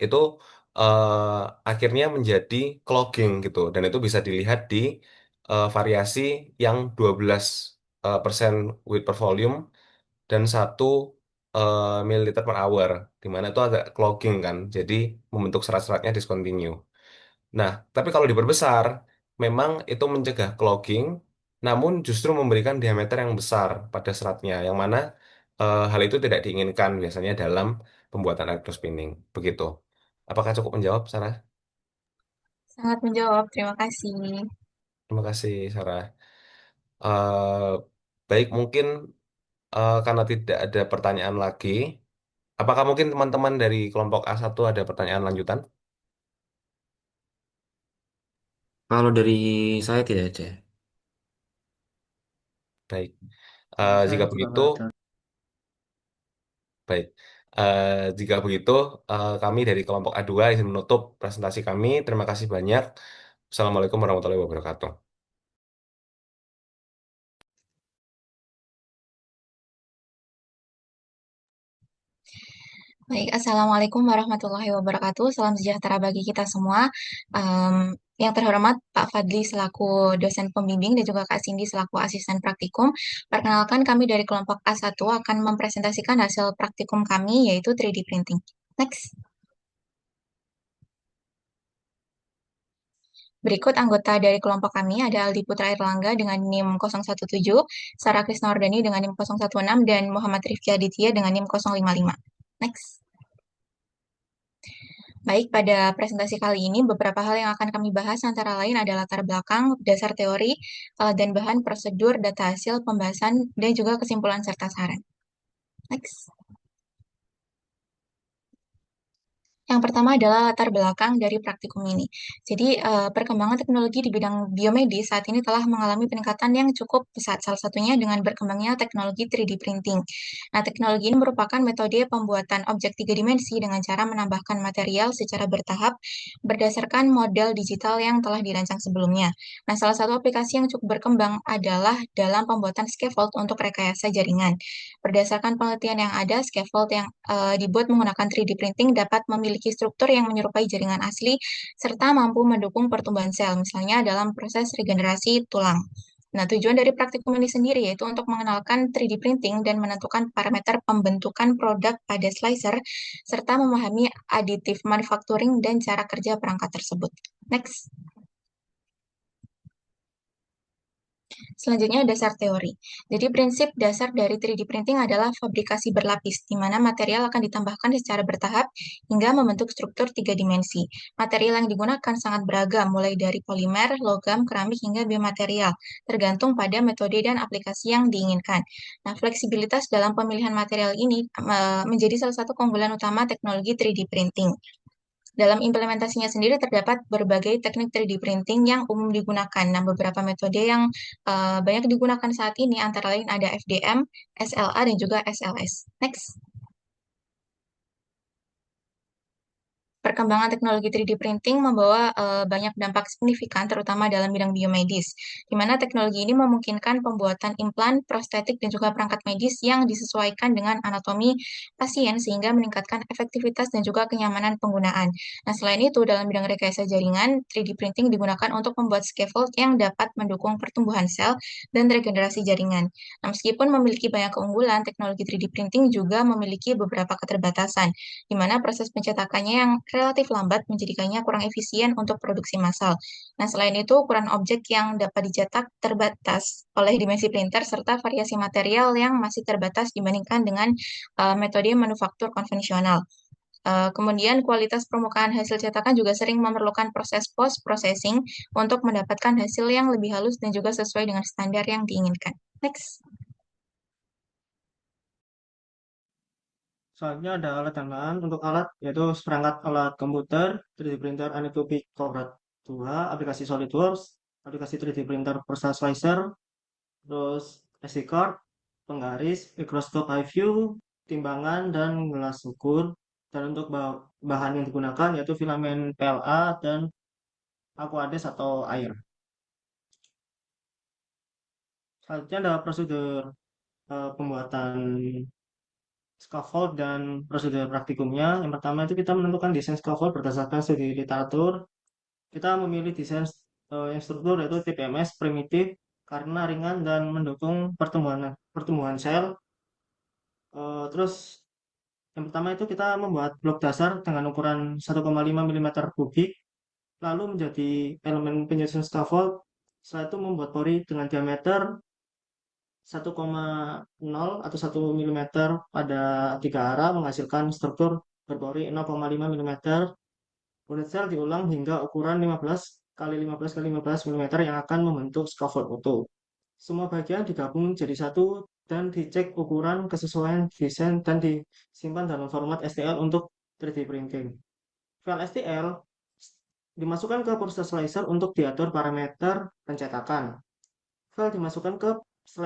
itu akhirnya menjadi clogging gitu dan itu bisa dilihat di variasi yang 12 persen weight per volume dan 1 mililiter per hour, di mana itu agak clogging kan, jadi membentuk serat-seratnya discontinue. Nah, tapi kalau diperbesar, memang itu mencegah clogging, namun justru memberikan diameter yang besar pada seratnya, yang mana hal itu tidak diinginkan biasanya dalam pembuatan electrospinning. Begitu. Apakah cukup menjawab, Sarah? Sangat menjawab, terima kasih. Terima kasih, Sarah. Eh, baik, mungkin karena tidak ada pertanyaan lagi, apakah mungkin teman-teman dari kelompok A1 ada pertanyaan lanjutan? Kalau dari saya tidak ada. Baik. Dari saya Jika juga begitu, nggak ada. baik. Jika begitu, kami dari kelompok A2 izin menutup presentasi kami. Terima kasih banyak. Assalamualaikum warahmatullahi wabarakatuh. Baik, Assalamualaikum warahmatullahi wabarakatuh. Salam sejahtera bagi kita semua. Yang terhormat Pak Fadli selaku dosen pembimbing dan juga Kak Cindy selaku asisten praktikum. Perkenalkan kami dari kelompok A1 akan mempresentasikan hasil praktikum kami yaitu 3D printing. Next. Berikut anggota dari kelompok kami ada Aldi Putra Erlangga dengan NIM 017, Sarah Krisnawardani dengan NIM 016, dan Muhammad Rifki Aditya dengan NIM 055. Next. Baik, pada presentasi kali ini beberapa hal yang akan kami bahas antara lain adalah latar belakang, dasar teori, dan bahan prosedur, data hasil, pembahasan, dan juga kesimpulan serta saran. Next. Yang pertama adalah latar belakang dari praktikum ini. Jadi, perkembangan teknologi di bidang biomedis saat ini telah mengalami peningkatan yang cukup pesat, salah satunya dengan berkembangnya teknologi 3D printing. Nah, teknologi ini merupakan metode pembuatan objek tiga dimensi dengan cara menambahkan material secara bertahap berdasarkan model digital yang telah dirancang sebelumnya. Nah, salah satu aplikasi yang cukup berkembang adalah dalam pembuatan scaffold untuk rekayasa jaringan. Berdasarkan penelitian yang ada, scaffold yang dibuat menggunakan 3D printing dapat memiliki struktur yang menyerupai jaringan asli serta mampu mendukung pertumbuhan sel, misalnya dalam proses regenerasi tulang. Nah, tujuan dari praktikum ini sendiri yaitu untuk mengenalkan 3D printing dan menentukan parameter pembentukan produk pada slicer, serta memahami additive manufacturing dan cara kerja perangkat tersebut. Next. Selanjutnya dasar teori. Jadi prinsip dasar dari 3D printing adalah fabrikasi berlapis, di mana material akan ditambahkan secara bertahap hingga membentuk struktur tiga dimensi. Material yang digunakan sangat beragam, mulai dari polimer, logam, keramik, hingga biomaterial, tergantung pada metode dan aplikasi yang diinginkan. Nah, fleksibilitas dalam pemilihan material ini menjadi salah satu keunggulan utama teknologi 3D printing. Dalam implementasinya sendiri terdapat berbagai teknik 3D printing yang umum digunakan. Nah, beberapa metode yang banyak digunakan saat ini antara lain ada FDM, SLA, dan juga SLS. Next. Perkembangan teknologi 3D printing membawa banyak dampak signifikan, terutama dalam bidang biomedis, di mana teknologi ini memungkinkan pembuatan implan, prostetik, dan juga perangkat medis yang disesuaikan dengan anatomi pasien sehingga meningkatkan efektivitas dan juga kenyamanan penggunaan. Nah, selain itu, dalam bidang rekayasa jaringan, 3D printing digunakan untuk membuat scaffold yang dapat mendukung pertumbuhan sel dan regenerasi jaringan. Nah, meskipun memiliki banyak keunggulan, teknologi 3D printing juga memiliki beberapa keterbatasan, di mana proses pencetakannya yang relatif lambat menjadikannya kurang efisien untuk produksi massal. Nah, selain itu, ukuran objek yang dapat dicetak terbatas oleh dimensi printer serta variasi material yang masih terbatas dibandingkan dengan metode manufaktur konvensional. Kemudian kualitas permukaan hasil cetakan juga sering memerlukan proses post-processing untuk mendapatkan hasil yang lebih halus dan juga sesuai dengan standar yang diinginkan. Next. Selanjutnya ada alat tambahan. Untuk alat yaitu seperangkat alat komputer, 3D printer Anycubic Cobra 2, aplikasi SolidWorks, aplikasi 3D printer Versa Slicer, terus SD card, penggaris, mikroskop high view, timbangan, dan gelas ukur. Dan untuk bahan yang digunakan yaitu filamen PLA dan aqueous atau air. Selanjutnya ada prosedur pembuatan scaffold dan prosedur praktikumnya. Yang pertama itu kita menentukan desain scaffold berdasarkan studi literatur. Kita memilih desain yang struktur yaitu TPMS primitif karena ringan dan mendukung pertumbuhan sel. Terus yang pertama itu kita membuat blok dasar dengan ukuran 1,5 mm kubik, lalu menjadi elemen penyusun scaffold. Setelah itu membuat pori dengan diameter 1,0 atau 1 mm pada tiga arah menghasilkan struktur berpori 0,5 mm. Unit sel diulang hingga ukuran 15 kali 15 kali 15 mm yang akan membentuk scaffold utuh. Semua bagian digabung jadi satu dan dicek ukuran kesesuaian desain dan disimpan dalam format STL untuk 3D printing. File STL dimasukkan ke proses slicer untuk diatur parameter pencetakan. Setelah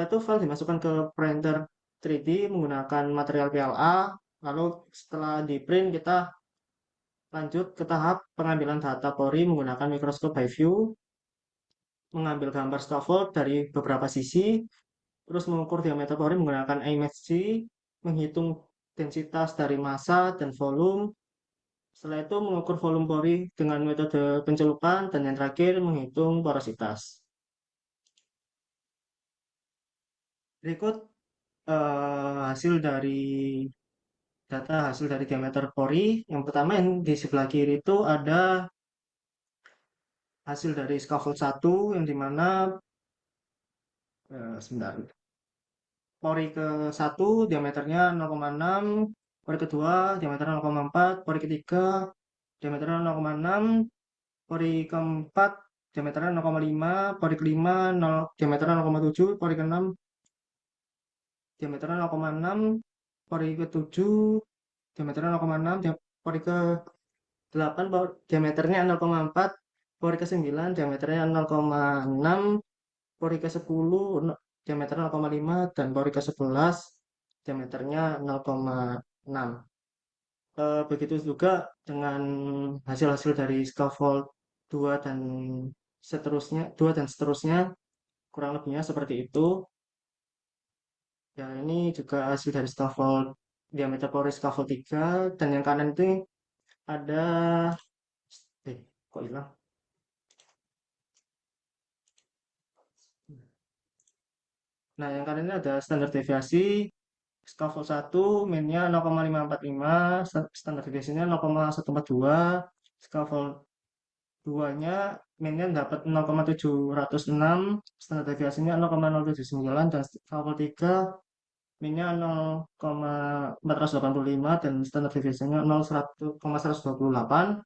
itu file dimasukkan ke printer 3D menggunakan material PLA. Lalu setelah di print kita lanjut ke tahap pengambilan data pori menggunakan mikroskop high view, mengambil gambar scaffold dari beberapa sisi, terus mengukur diameter pori menggunakan IMSG, menghitung densitas dari massa dan volume. Setelah itu mengukur volume pori dengan metode pencelupan, dan yang terakhir menghitung porositas. Berikut data hasil dari diameter pori. Yang pertama yang di sebelah kiri itu ada hasil dari scaffold 1 yang dimana sebentar. Pori ke 1 diameternya 0,6, pori kedua diameternya 0,4, pori ketiga diameternya 0,6, pori keempat diameternya 0,5, pori kelima diameternya 0,7, pori keenam diameternya 0,6, pori ke-7 diameternya 0,6, pori ke-8 diameternya 0,4, pori ke-9 diameternya 0,6, pori ke-10 diameternya 0,5, dan pori ke-11 diameternya 0,6. Begitu juga dengan hasil-hasil dari scaffold 2 dan seterusnya, kurang lebihnya seperti itu. Ya, ini juga hasil dari scaffold diameter pori scaffold 3, dan yang kanan itu ada kok hilang. Nah, yang kanan ini ada standar deviasi scaffold 1 minnya 0,545, standar deviasinya 0,142, scaffold 2-nya minnya dapat 0,706, standar deviasinya 0,079, dan scaffold 3 minnya 0,485 dan standar deviasinya 0,128.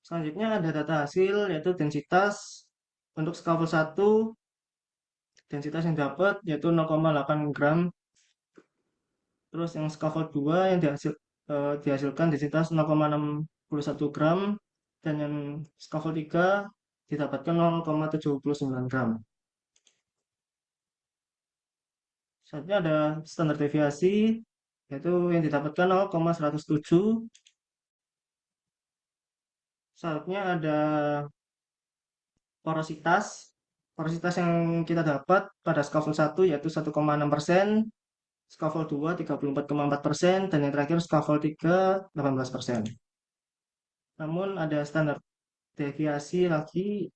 Selanjutnya ada data hasil yaitu densitas. Untuk scaffold 1 densitas yang dapat yaitu 0,8 gram. Terus yang scaffold 2 yang dihasilkan densitas 0,61 gram, dan yang scaffold 3 didapatkan 0,79 gram. Selanjutnya ada standar deviasi yaitu yang didapatkan 0,107. Selanjutnya ada porositas. Porositas yang kita dapat pada scaffold 1 yaitu 1,6%, scaffold 2 34,4%, dan yang terakhir scaffold 3 18%. Namun ada standar deviasi lagi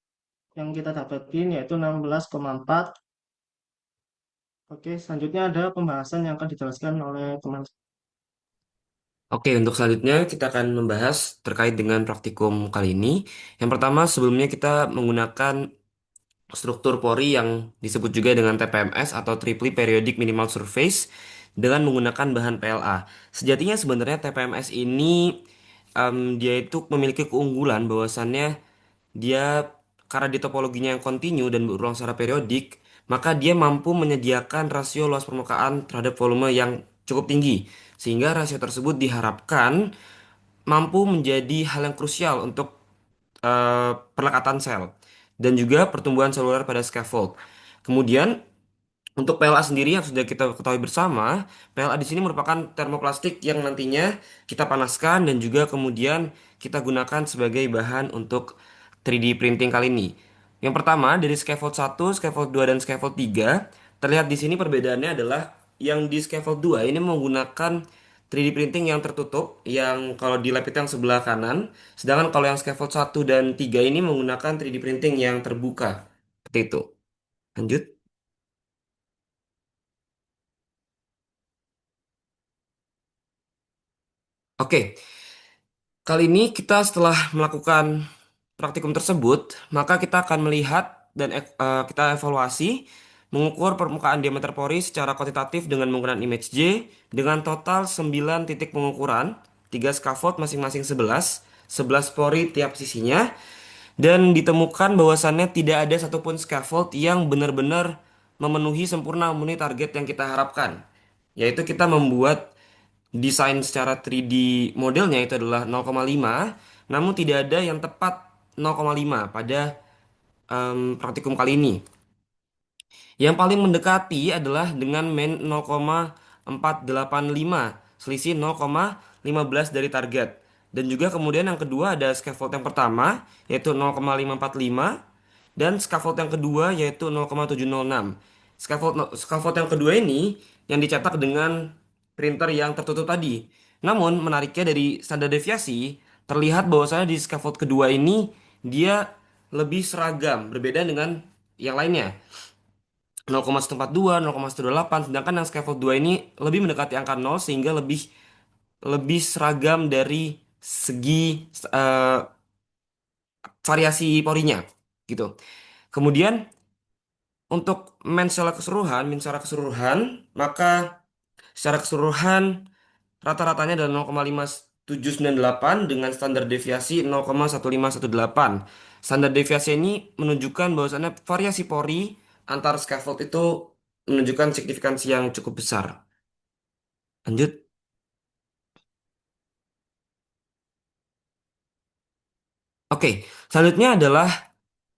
yang kita dapetin yaitu 16,4. Oke, selanjutnya ada pembahasan yang akan dijelaskan oleh teman. Oke, untuk selanjutnya kita akan membahas terkait dengan praktikum kali ini. Yang pertama, sebelumnya kita menggunakan struktur pori yang disebut juga dengan TPMS atau Triply Periodic Minimal Surface dengan menggunakan bahan PLA. Sejatinya sebenarnya TPMS ini dia itu memiliki keunggulan bahwasannya dia karena di topologinya yang kontinu dan berulang secara periodik, maka dia mampu menyediakan rasio luas permukaan terhadap volume yang cukup tinggi. Sehingga rasio tersebut diharapkan mampu menjadi hal yang krusial untuk perlekatan sel dan juga pertumbuhan seluler pada scaffold. Kemudian untuk PLA sendiri yang sudah kita ketahui bersama, PLA di sini merupakan termoplastik yang nantinya kita panaskan dan juga kemudian kita gunakan sebagai bahan untuk 3D printing kali ini. Yang pertama dari scaffold 1, scaffold 2 dan scaffold 3, terlihat di sini perbedaannya adalah yang di scaffold 2 ini menggunakan 3D printing yang tertutup yang kalau di lab itu yang sebelah kanan, sedangkan kalau yang scaffold 1 dan 3 ini menggunakan 3D printing yang terbuka. Seperti itu. Lanjut. Oke, kali ini kita setelah melakukan praktikum tersebut, maka kita akan melihat dan kita evaluasi mengukur permukaan diameter pori secara kuantitatif dengan menggunakan image J dengan total 9 titik pengukuran, 3 scaffold masing-masing 11 pori tiap sisinya, dan ditemukan bahwasannya tidak ada satupun scaffold yang benar-benar memenuhi target yang kita harapkan, yaitu kita membuat desain secara 3D modelnya itu adalah 0,5, namun tidak ada yang tepat 0,5 pada praktikum kali ini. Yang paling mendekati adalah dengan main 0,485, selisih 0,15 dari target. Dan juga kemudian yang kedua ada scaffold yang pertama yaitu 0,545 dan scaffold yang kedua yaitu 0,706. Scaffold yang kedua ini yang dicetak dengan printer yang tertutup tadi. Namun menariknya dari standar deviasi terlihat bahwasanya di scaffold kedua ini dia lebih seragam berbeda dengan yang lainnya. 0,142, 0,128, sedangkan yang scaffold 2 ini lebih mendekati angka 0 sehingga lebih lebih seragam dari segi eh, variasi porinya gitu. Kemudian untuk secara keseluruhan, maka secara keseluruhan rata-ratanya adalah 0,5798 dengan standar deviasi 0,1518. Standar deviasi ini menunjukkan bahwasannya variasi pori antar scaffold itu menunjukkan signifikansi yang cukup besar. Lanjut. Oke, selanjutnya adalah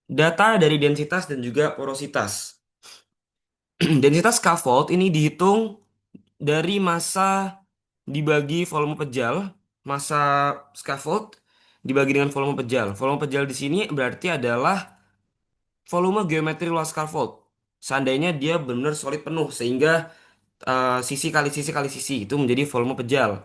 data dari densitas dan juga porositas. Densitas scaffold ini dihitung dari massa dibagi volume pejal, massa scaffold dibagi dengan volume pejal. Volume pejal di sini berarti adalah volume geometri luas scaffold. Seandainya dia benar-benar solid penuh sehingga sisi kali sisi kali sisi itu menjadi volume pejal.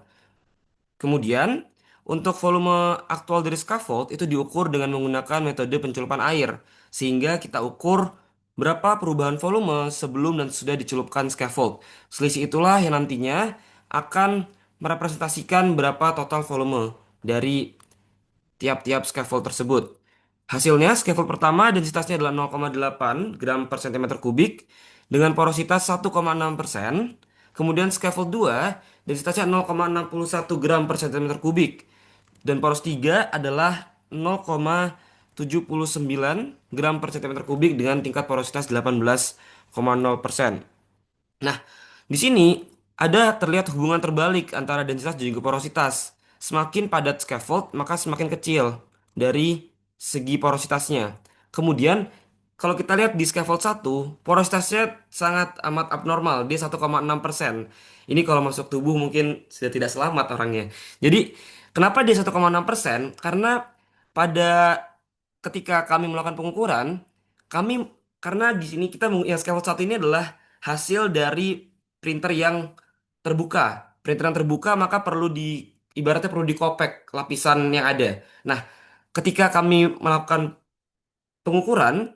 Kemudian, untuk volume aktual dari scaffold itu diukur dengan menggunakan metode penculupan air, sehingga kita ukur berapa perubahan volume sebelum dan sesudah dicelupkan scaffold. Selisih itulah yang nantinya akan merepresentasikan berapa total volume dari tiap-tiap scaffold tersebut. Hasilnya, scaffold pertama densitasnya adalah 0,8 gram per cm kubik dengan porositas 1,6%. Kemudian scaffold 2 densitasnya 0,61 gram per cm kubik. Dan poros 3 adalah 0,79 gram per cm kubik dengan tingkat porositas 18,0%. Nah, di sini ada terlihat hubungan terbalik antara densitas dan juga porositas. Semakin padat scaffold, maka semakin kecil dari segi porositasnya. Kemudian, kalau kita lihat di scaffold 1, porositasnya sangat amat abnormal, dia 1,6%. Ini kalau masuk tubuh mungkin sudah tidak selamat orangnya. Jadi, kenapa dia 1,6%? Karena pada ketika kami melakukan pengukuran, kami karena di sini yang scaffold 1 ini adalah hasil dari printer yang terbuka. Printer yang terbuka maka ibaratnya perlu dikopek lapisan yang ada. Nah, ketika kami melakukan pengukuran,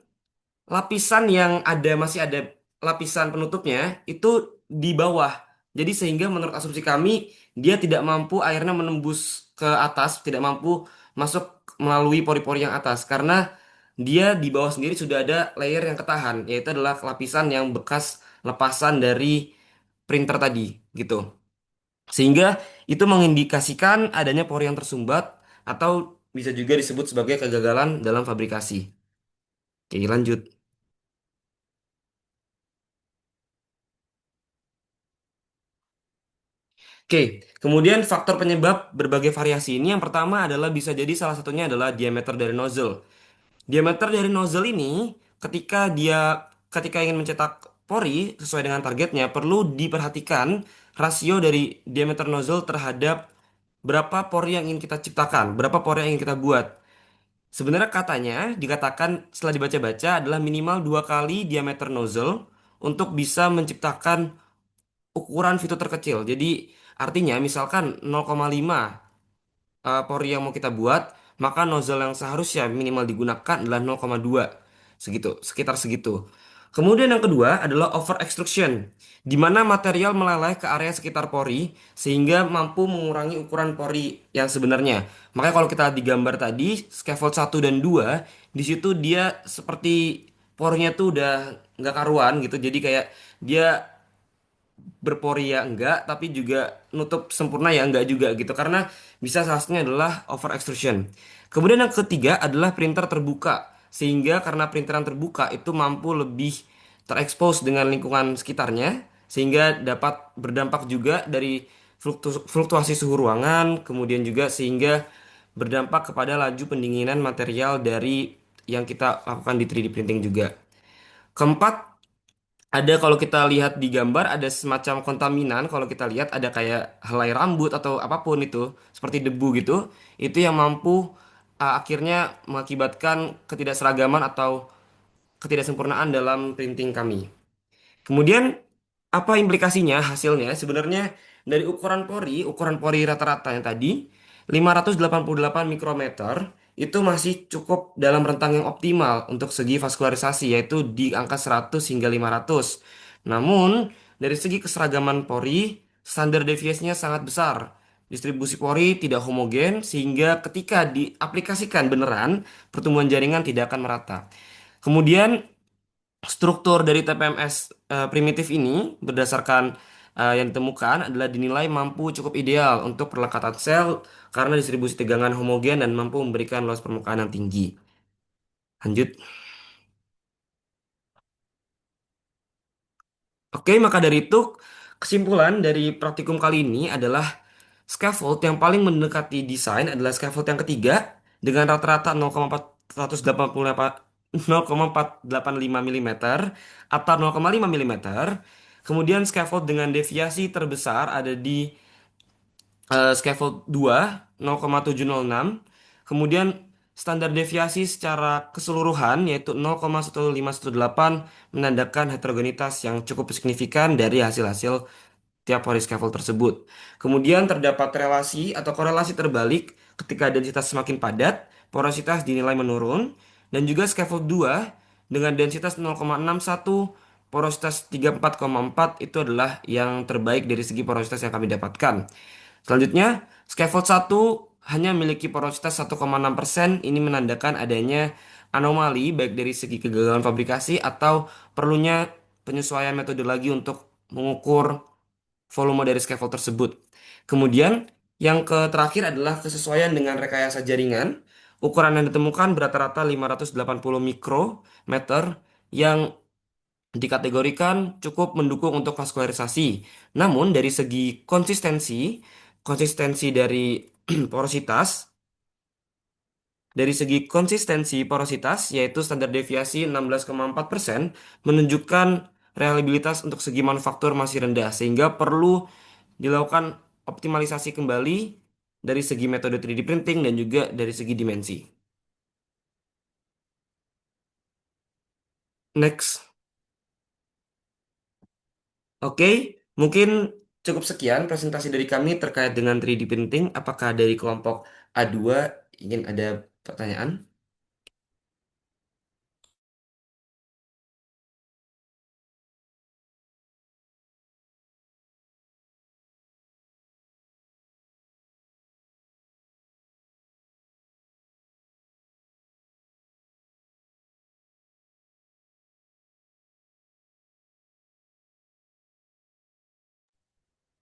lapisan yang ada masih ada lapisan penutupnya itu di bawah Jadi sehingga menurut asumsi kami dia tidak mampu airnya menembus ke atas, tidak mampu masuk melalui pori-pori yang atas karena dia di bawah sendiri sudah ada layer yang ketahan, yaitu adalah lapisan yang bekas lepasan dari printer tadi gitu. Sehingga itu mengindikasikan adanya pori yang tersumbat atau bisa juga disebut sebagai kegagalan dalam fabrikasi. Oke, lanjut. Oke, kemudian faktor penyebab berbagai variasi ini yang pertama adalah bisa jadi salah satunya adalah diameter dari nozzle. Diameter dari nozzle ini ketika ingin mencetak pori sesuai dengan targetnya perlu diperhatikan rasio dari diameter nozzle terhadap berapa pori yang ingin kita ciptakan, berapa pori yang ingin kita buat. Sebenarnya katanya dikatakan setelah dibaca-baca adalah minimal 2 kali diameter nozzle untuk bisa menciptakan ukuran fitur terkecil. Jadi artinya misalkan 0,5 pori yang mau kita buat, maka nozzle yang seharusnya minimal digunakan adalah 0,2. Segitu, sekitar segitu. Kemudian yang kedua adalah over extrusion, di mana material meleleh ke area sekitar pori sehingga mampu mengurangi ukuran pori yang sebenarnya. Makanya kalau kita lihat di gambar tadi, scaffold 1 dan 2, di situ dia seperti porinya tuh udah nggak karuan gitu. Jadi kayak dia berpori ya enggak, tapi juga nutup sempurna ya enggak juga gitu. Karena bisa salah satunya adalah over extrusion. Kemudian yang ketiga adalah printer terbuka. Sehingga karena printeran terbuka itu mampu lebih terekspos dengan lingkungan sekitarnya. Sehingga dapat berdampak juga dari fluktuasi suhu ruangan. Kemudian juga sehingga berdampak kepada laju pendinginan material dari yang kita lakukan di 3D printing juga. Keempat, ada kalau kita lihat di gambar ada semacam kontaminan kalau kita lihat ada kayak helai rambut atau apapun itu seperti debu gitu itu yang mampu akhirnya mengakibatkan ketidakseragaman atau ketidaksempurnaan dalam printing kami. Kemudian apa implikasinya hasilnya? Sebenarnya dari ukuran pori rata-rata yang tadi 588 mikrometer itu masih cukup dalam rentang yang optimal untuk segi vaskularisasi yaitu di angka 100 hingga 500. Namun dari segi keseragaman pori standar deviasinya sangat besar. Distribusi pori tidak homogen sehingga ketika diaplikasikan beneran pertumbuhan jaringan tidak akan merata. Kemudian struktur dari TPMS primitif ini berdasarkan yang ditemukan adalah dinilai mampu cukup ideal untuk perlekatan sel karena distribusi tegangan homogen dan mampu memberikan luas permukaan yang tinggi. Lanjut. Oke, maka dari itu kesimpulan dari praktikum kali ini adalah scaffold yang paling mendekati desain adalah scaffold yang ketiga dengan rata-rata 0,485 mm atau 0,5 mm. Kemudian scaffold dengan deviasi terbesar ada di scaffold 2 0,706. Kemudian standar deviasi secara keseluruhan yaitu 0,1518 menandakan heterogenitas yang cukup signifikan dari hasil-hasil tiap horizontal scaffold tersebut. Kemudian terdapat relasi atau korelasi terbalik ketika densitas semakin padat, porositas dinilai menurun, dan juga scaffold 2 dengan densitas 0,61, porositas 34,4 itu adalah yang terbaik dari segi porositas yang kami dapatkan. Selanjutnya, scaffold 1 hanya memiliki porositas 1,6%. Ini menandakan adanya anomali baik dari segi kegagalan fabrikasi atau perlunya penyesuaian metode lagi untuk mengukur volume dari scaffold tersebut. Kemudian, yang terakhir adalah kesesuaian dengan rekayasa jaringan. Ukuran yang ditemukan berata-rata 580 mikrometer yang dikategorikan cukup mendukung untuk vaskularisasi. Namun, konsistensi dari porositas, porositas, yaitu standar deviasi 16,4%, menunjukkan reliabilitas untuk segi manufaktur masih rendah, sehingga perlu dilakukan optimalisasi kembali dari segi metode 3D printing dan juga dari segi dimensi. Next. Oke, mungkin cukup sekian presentasi dari kami terkait dengan 3D printing. Apakah dari kelompok A2 ingin ada pertanyaan?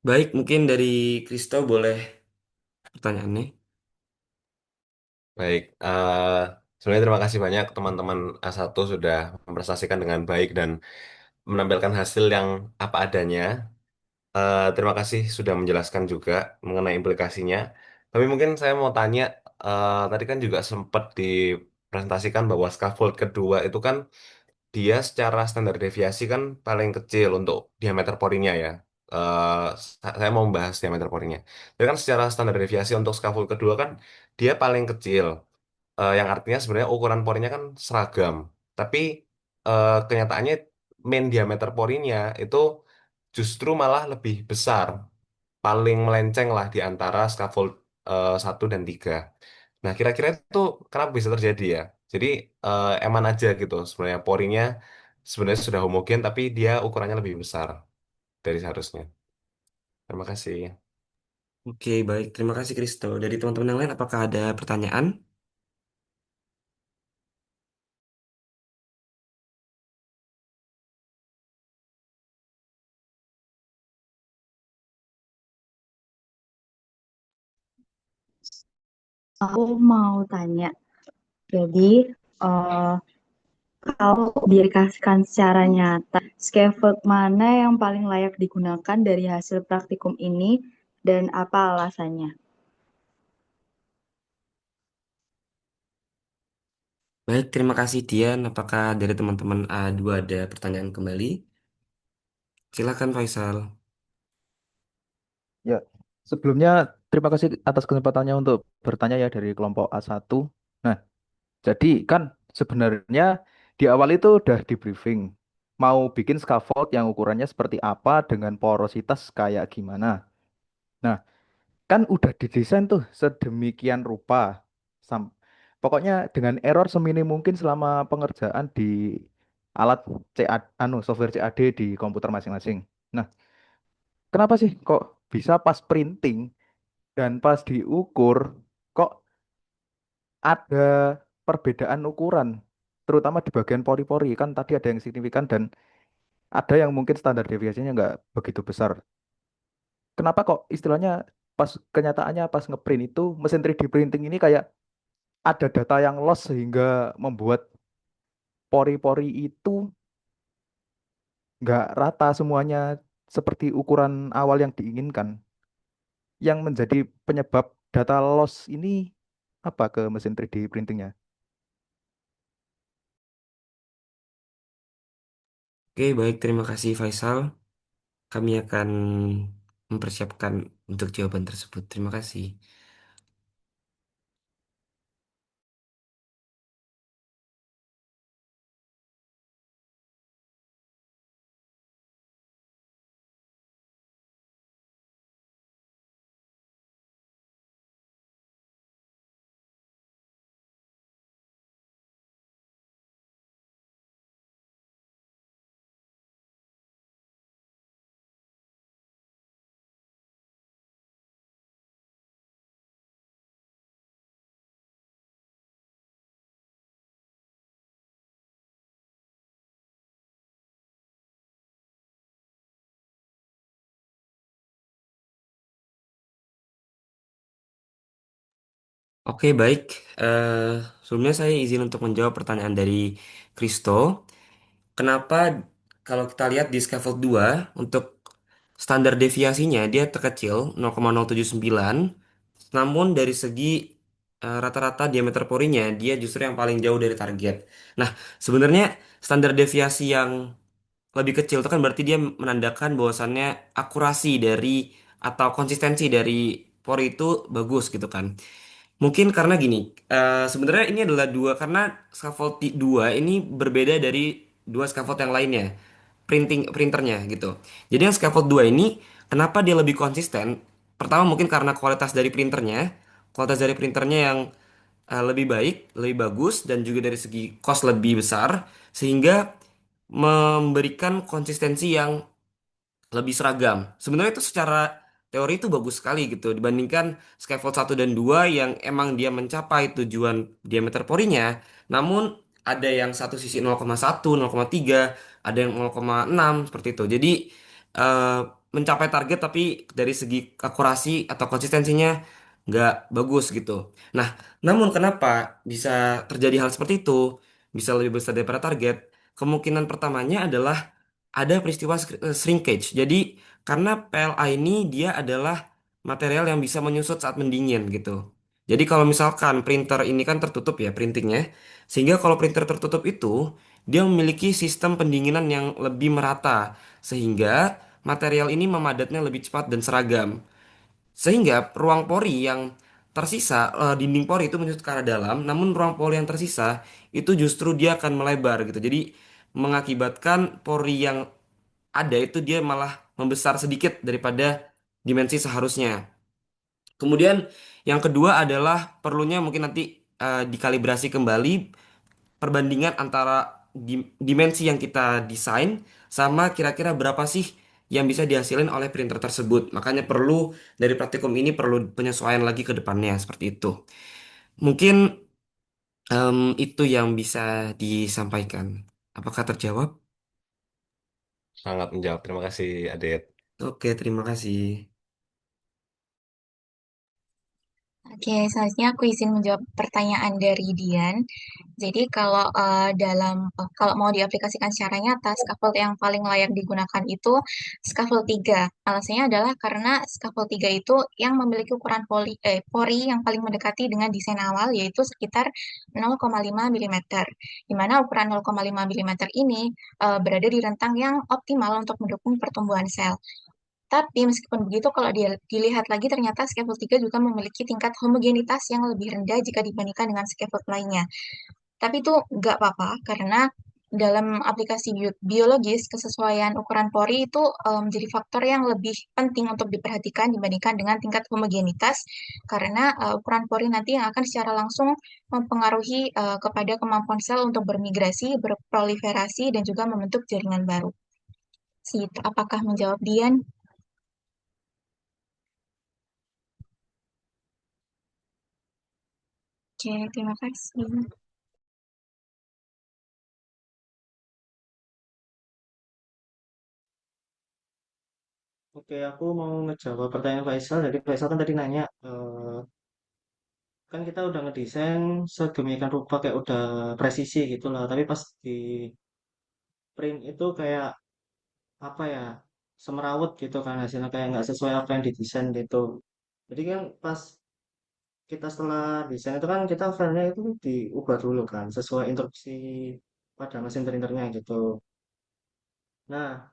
Baik, mungkin dari Kristo boleh pertanyaannya. Baik, sebenarnya terima kasih banyak teman-teman A1 sudah memprestasikan dengan baik dan menampilkan hasil yang apa adanya. Terima kasih sudah menjelaskan juga mengenai implikasinya. Tapi mungkin saya mau tanya, tadi kan juga sempat dipresentasikan bahwa scaffold kedua itu kan dia secara standar deviasi kan paling kecil untuk diameter porinya ya. Eh, saya mau membahas diameter porinya. Jadi kan secara standar deviasi untuk scaffold kedua kan dia paling kecil. Yang artinya sebenarnya ukuran porinya kan seragam. Tapi kenyataannya main diameter porinya itu justru malah lebih besar, paling melenceng lah di antara scaffold 1 dan 3. Nah, kira-kira itu kenapa bisa terjadi ya? Jadi eman aja gitu sebenarnya porinya sebenarnya sudah homogen tapi dia ukurannya lebih besar dari seharusnya. Terima kasih. Oke, baik. Terima kasih Kristo. Dari teman-teman yang lain, apakah ada pertanyaan? Aku mau tanya, jadi eh, kalau dikasihkan secara nyata, scaffold mana yang paling layak digunakan dari hasil praktikum ini dan apa alasannya? Baik, terima kasih Dian. Apakah dari teman-teman A2 ada pertanyaan kembali? Silakan Faisal. Ya, sebelumnya terima kasih atas kesempatannya untuk bertanya ya dari kelompok A1. Nah, jadi kan sebenarnya di awal itu udah di briefing mau bikin scaffold yang ukurannya seperti apa dengan porositas kayak gimana. Nah, kan udah didesain tuh sedemikian rupa. Sam- Pokoknya dengan error seminim mungkin selama pengerjaan di alat software CAD di komputer masing-masing. Nah, kenapa sih kok bisa pas printing dan pas diukur kok ada perbedaan ukuran, terutama di bagian pori-pori kan tadi ada yang signifikan dan ada yang mungkin standar deviasinya nggak begitu besar. Kenapa kok istilahnya pas kenyataannya pas ngeprint itu mesin 3D printing ini kayak ada data yang loss sehingga membuat pori-pori itu nggak rata semuanya seperti ukuran awal yang diinginkan. Yang menjadi penyebab data loss ini apa ke mesin 3D printingnya? Oke, baik. Terima kasih Faisal. Kami akan mempersiapkan untuk jawaban tersebut. Terima kasih. Oke, baik. Eh, Sebelumnya saya izin untuk menjawab pertanyaan dari Kristo. Kenapa kalau kita lihat di scaffold 2 untuk standar deviasinya dia terkecil 0,079, namun dari segi rata-rata diameter porinya dia justru yang paling jauh dari target. Nah, sebenarnya standar deviasi yang lebih kecil itu kan berarti dia menandakan bahwasannya akurasi dari atau konsistensi dari pori itu bagus gitu kan. Mungkin karena gini, sebenarnya ini adalah dua karena scaffold 2 ini berbeda dari dua scaffold yang lainnya, printernya gitu. Jadi yang scaffold 2 ini kenapa dia lebih konsisten? Pertama mungkin karena kualitas dari printernya yang lebih baik, lebih bagus dan juga dari segi cost lebih besar sehingga memberikan konsistensi yang lebih seragam. Sebenarnya itu secara teori itu bagus sekali gitu dibandingkan scaffold 1 dan 2 yang emang dia mencapai tujuan diameter porinya, namun ada yang satu sisi 0,1, 0,3, ada yang 0,6 seperti itu. Jadi eh, mencapai target tapi dari segi akurasi atau konsistensinya nggak bagus gitu. Nah, namun kenapa bisa terjadi hal seperti itu, bisa lebih besar daripada target? Kemungkinan pertamanya adalah ada peristiwa shrinkage. Jadi karena PLA ini dia adalah material yang bisa menyusut saat mendingin gitu. Jadi kalau misalkan printer ini kan tertutup ya printingnya, sehingga kalau printer tertutup itu dia memiliki sistem pendinginan yang lebih merata, sehingga material ini memadatnya lebih cepat dan seragam. Sehingga ruang pori yang tersisa, dinding pori itu menyusut ke arah dalam, namun ruang pori yang tersisa itu justru dia akan melebar gitu. Jadi mengakibatkan pori yang ada itu dia malah membesar sedikit daripada dimensi seharusnya. Kemudian yang kedua adalah perlunya mungkin nanti dikalibrasi kembali perbandingan antara dimensi yang kita desain sama kira-kira berapa sih yang bisa dihasilin oleh printer tersebut. Makanya perlu dari praktikum ini perlu penyesuaian lagi ke depannya seperti itu. Mungkin itu yang bisa disampaikan. Apakah terjawab? Sangat menjawab. Terima kasih, Adet. Oke, terima kasih. Oke, selanjutnya aku izin menjawab pertanyaan dari Dian. Jadi kalau mau diaplikasikan secara nyata, scaffold yang paling layak digunakan itu scaffold 3. Alasannya adalah karena scaffold 3 itu yang memiliki ukuran pori yang paling mendekati dengan desain awal, yaitu sekitar 0,5 mm. Di mana ukuran 0,5 mm ini berada di rentang yang optimal untuk mendukung pertumbuhan sel. Tapi meskipun begitu, kalau dilihat lagi ternyata scaffold 3 juga memiliki tingkat homogenitas yang lebih rendah jika dibandingkan dengan scaffold lainnya. Tapi itu nggak apa-apa, karena dalam aplikasi biologis, kesesuaian ukuran pori itu menjadi faktor yang lebih penting untuk diperhatikan dibandingkan dengan tingkat homogenitas, karena ukuran pori nanti yang akan secara langsung mempengaruhi kepada kemampuan sel untuk bermigrasi, berproliferasi, dan juga membentuk jaringan baru. Apakah menjawab Dian? Oke, terima kasih. Oke, aku mau ngejawab pertanyaan Faisal. Jadi Faisal kan tadi nanya, kan kita udah ngedesain sedemikian rupa kayak udah presisi gitu lah. Tapi pas di print itu kayak apa ya, semerawut gitu kan hasilnya kayak nggak sesuai apa yang didesain gitu. Jadi kan pas kita setelah desain itu kan kita filenya itu diubah dulu kan sesuai instruksi pada mesin printernya gitu. Nah,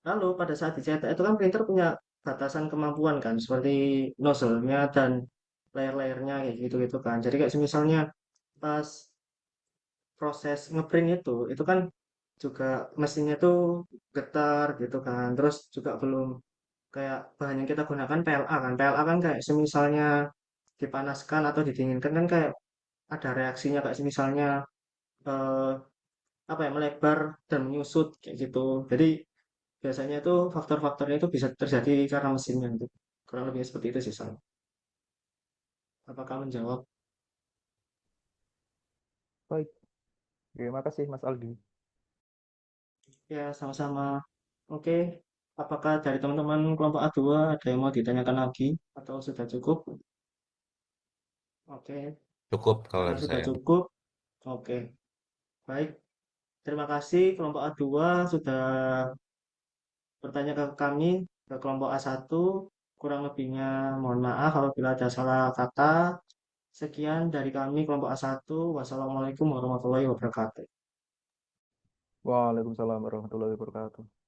lalu pada saat dicetak itu kan printer punya batasan kemampuan kan, seperti nozzle-nya dan layer-layernya kayak gitu-gitu kan. Jadi kayak misalnya pas proses ngeprint itu kan juga mesinnya tuh getar gitu kan. Terus juga belum kayak bahan yang kita gunakan PLA kan. PLA kan kayak semisalnya dipanaskan atau didinginkan kan kayak ada reaksinya kayak misalnya eh, apa ya melebar dan menyusut kayak gitu. Jadi biasanya itu faktor-faktornya itu bisa terjadi karena mesinnya itu. Kurang lebih seperti itu sih, Sal. Apakah menjawab? Baik, terima kasih Mas Aldi. Ya, sama-sama. Oke, apakah dari teman-teman kelompok A2 ada yang mau ditanyakan lagi atau sudah cukup? Oke, Cukup kalau karena dari sudah saya. cukup. Oke, baik. Terima kasih kelompok A2 sudah bertanya ke kami, ke kelompok A1. Kurang lebihnya mohon maaf apabila ada salah kata. Sekian dari kami kelompok A1. Wassalamualaikum warahmatullahi wabarakatuh. Waalaikumsalam warahmatullahi wabarakatuh.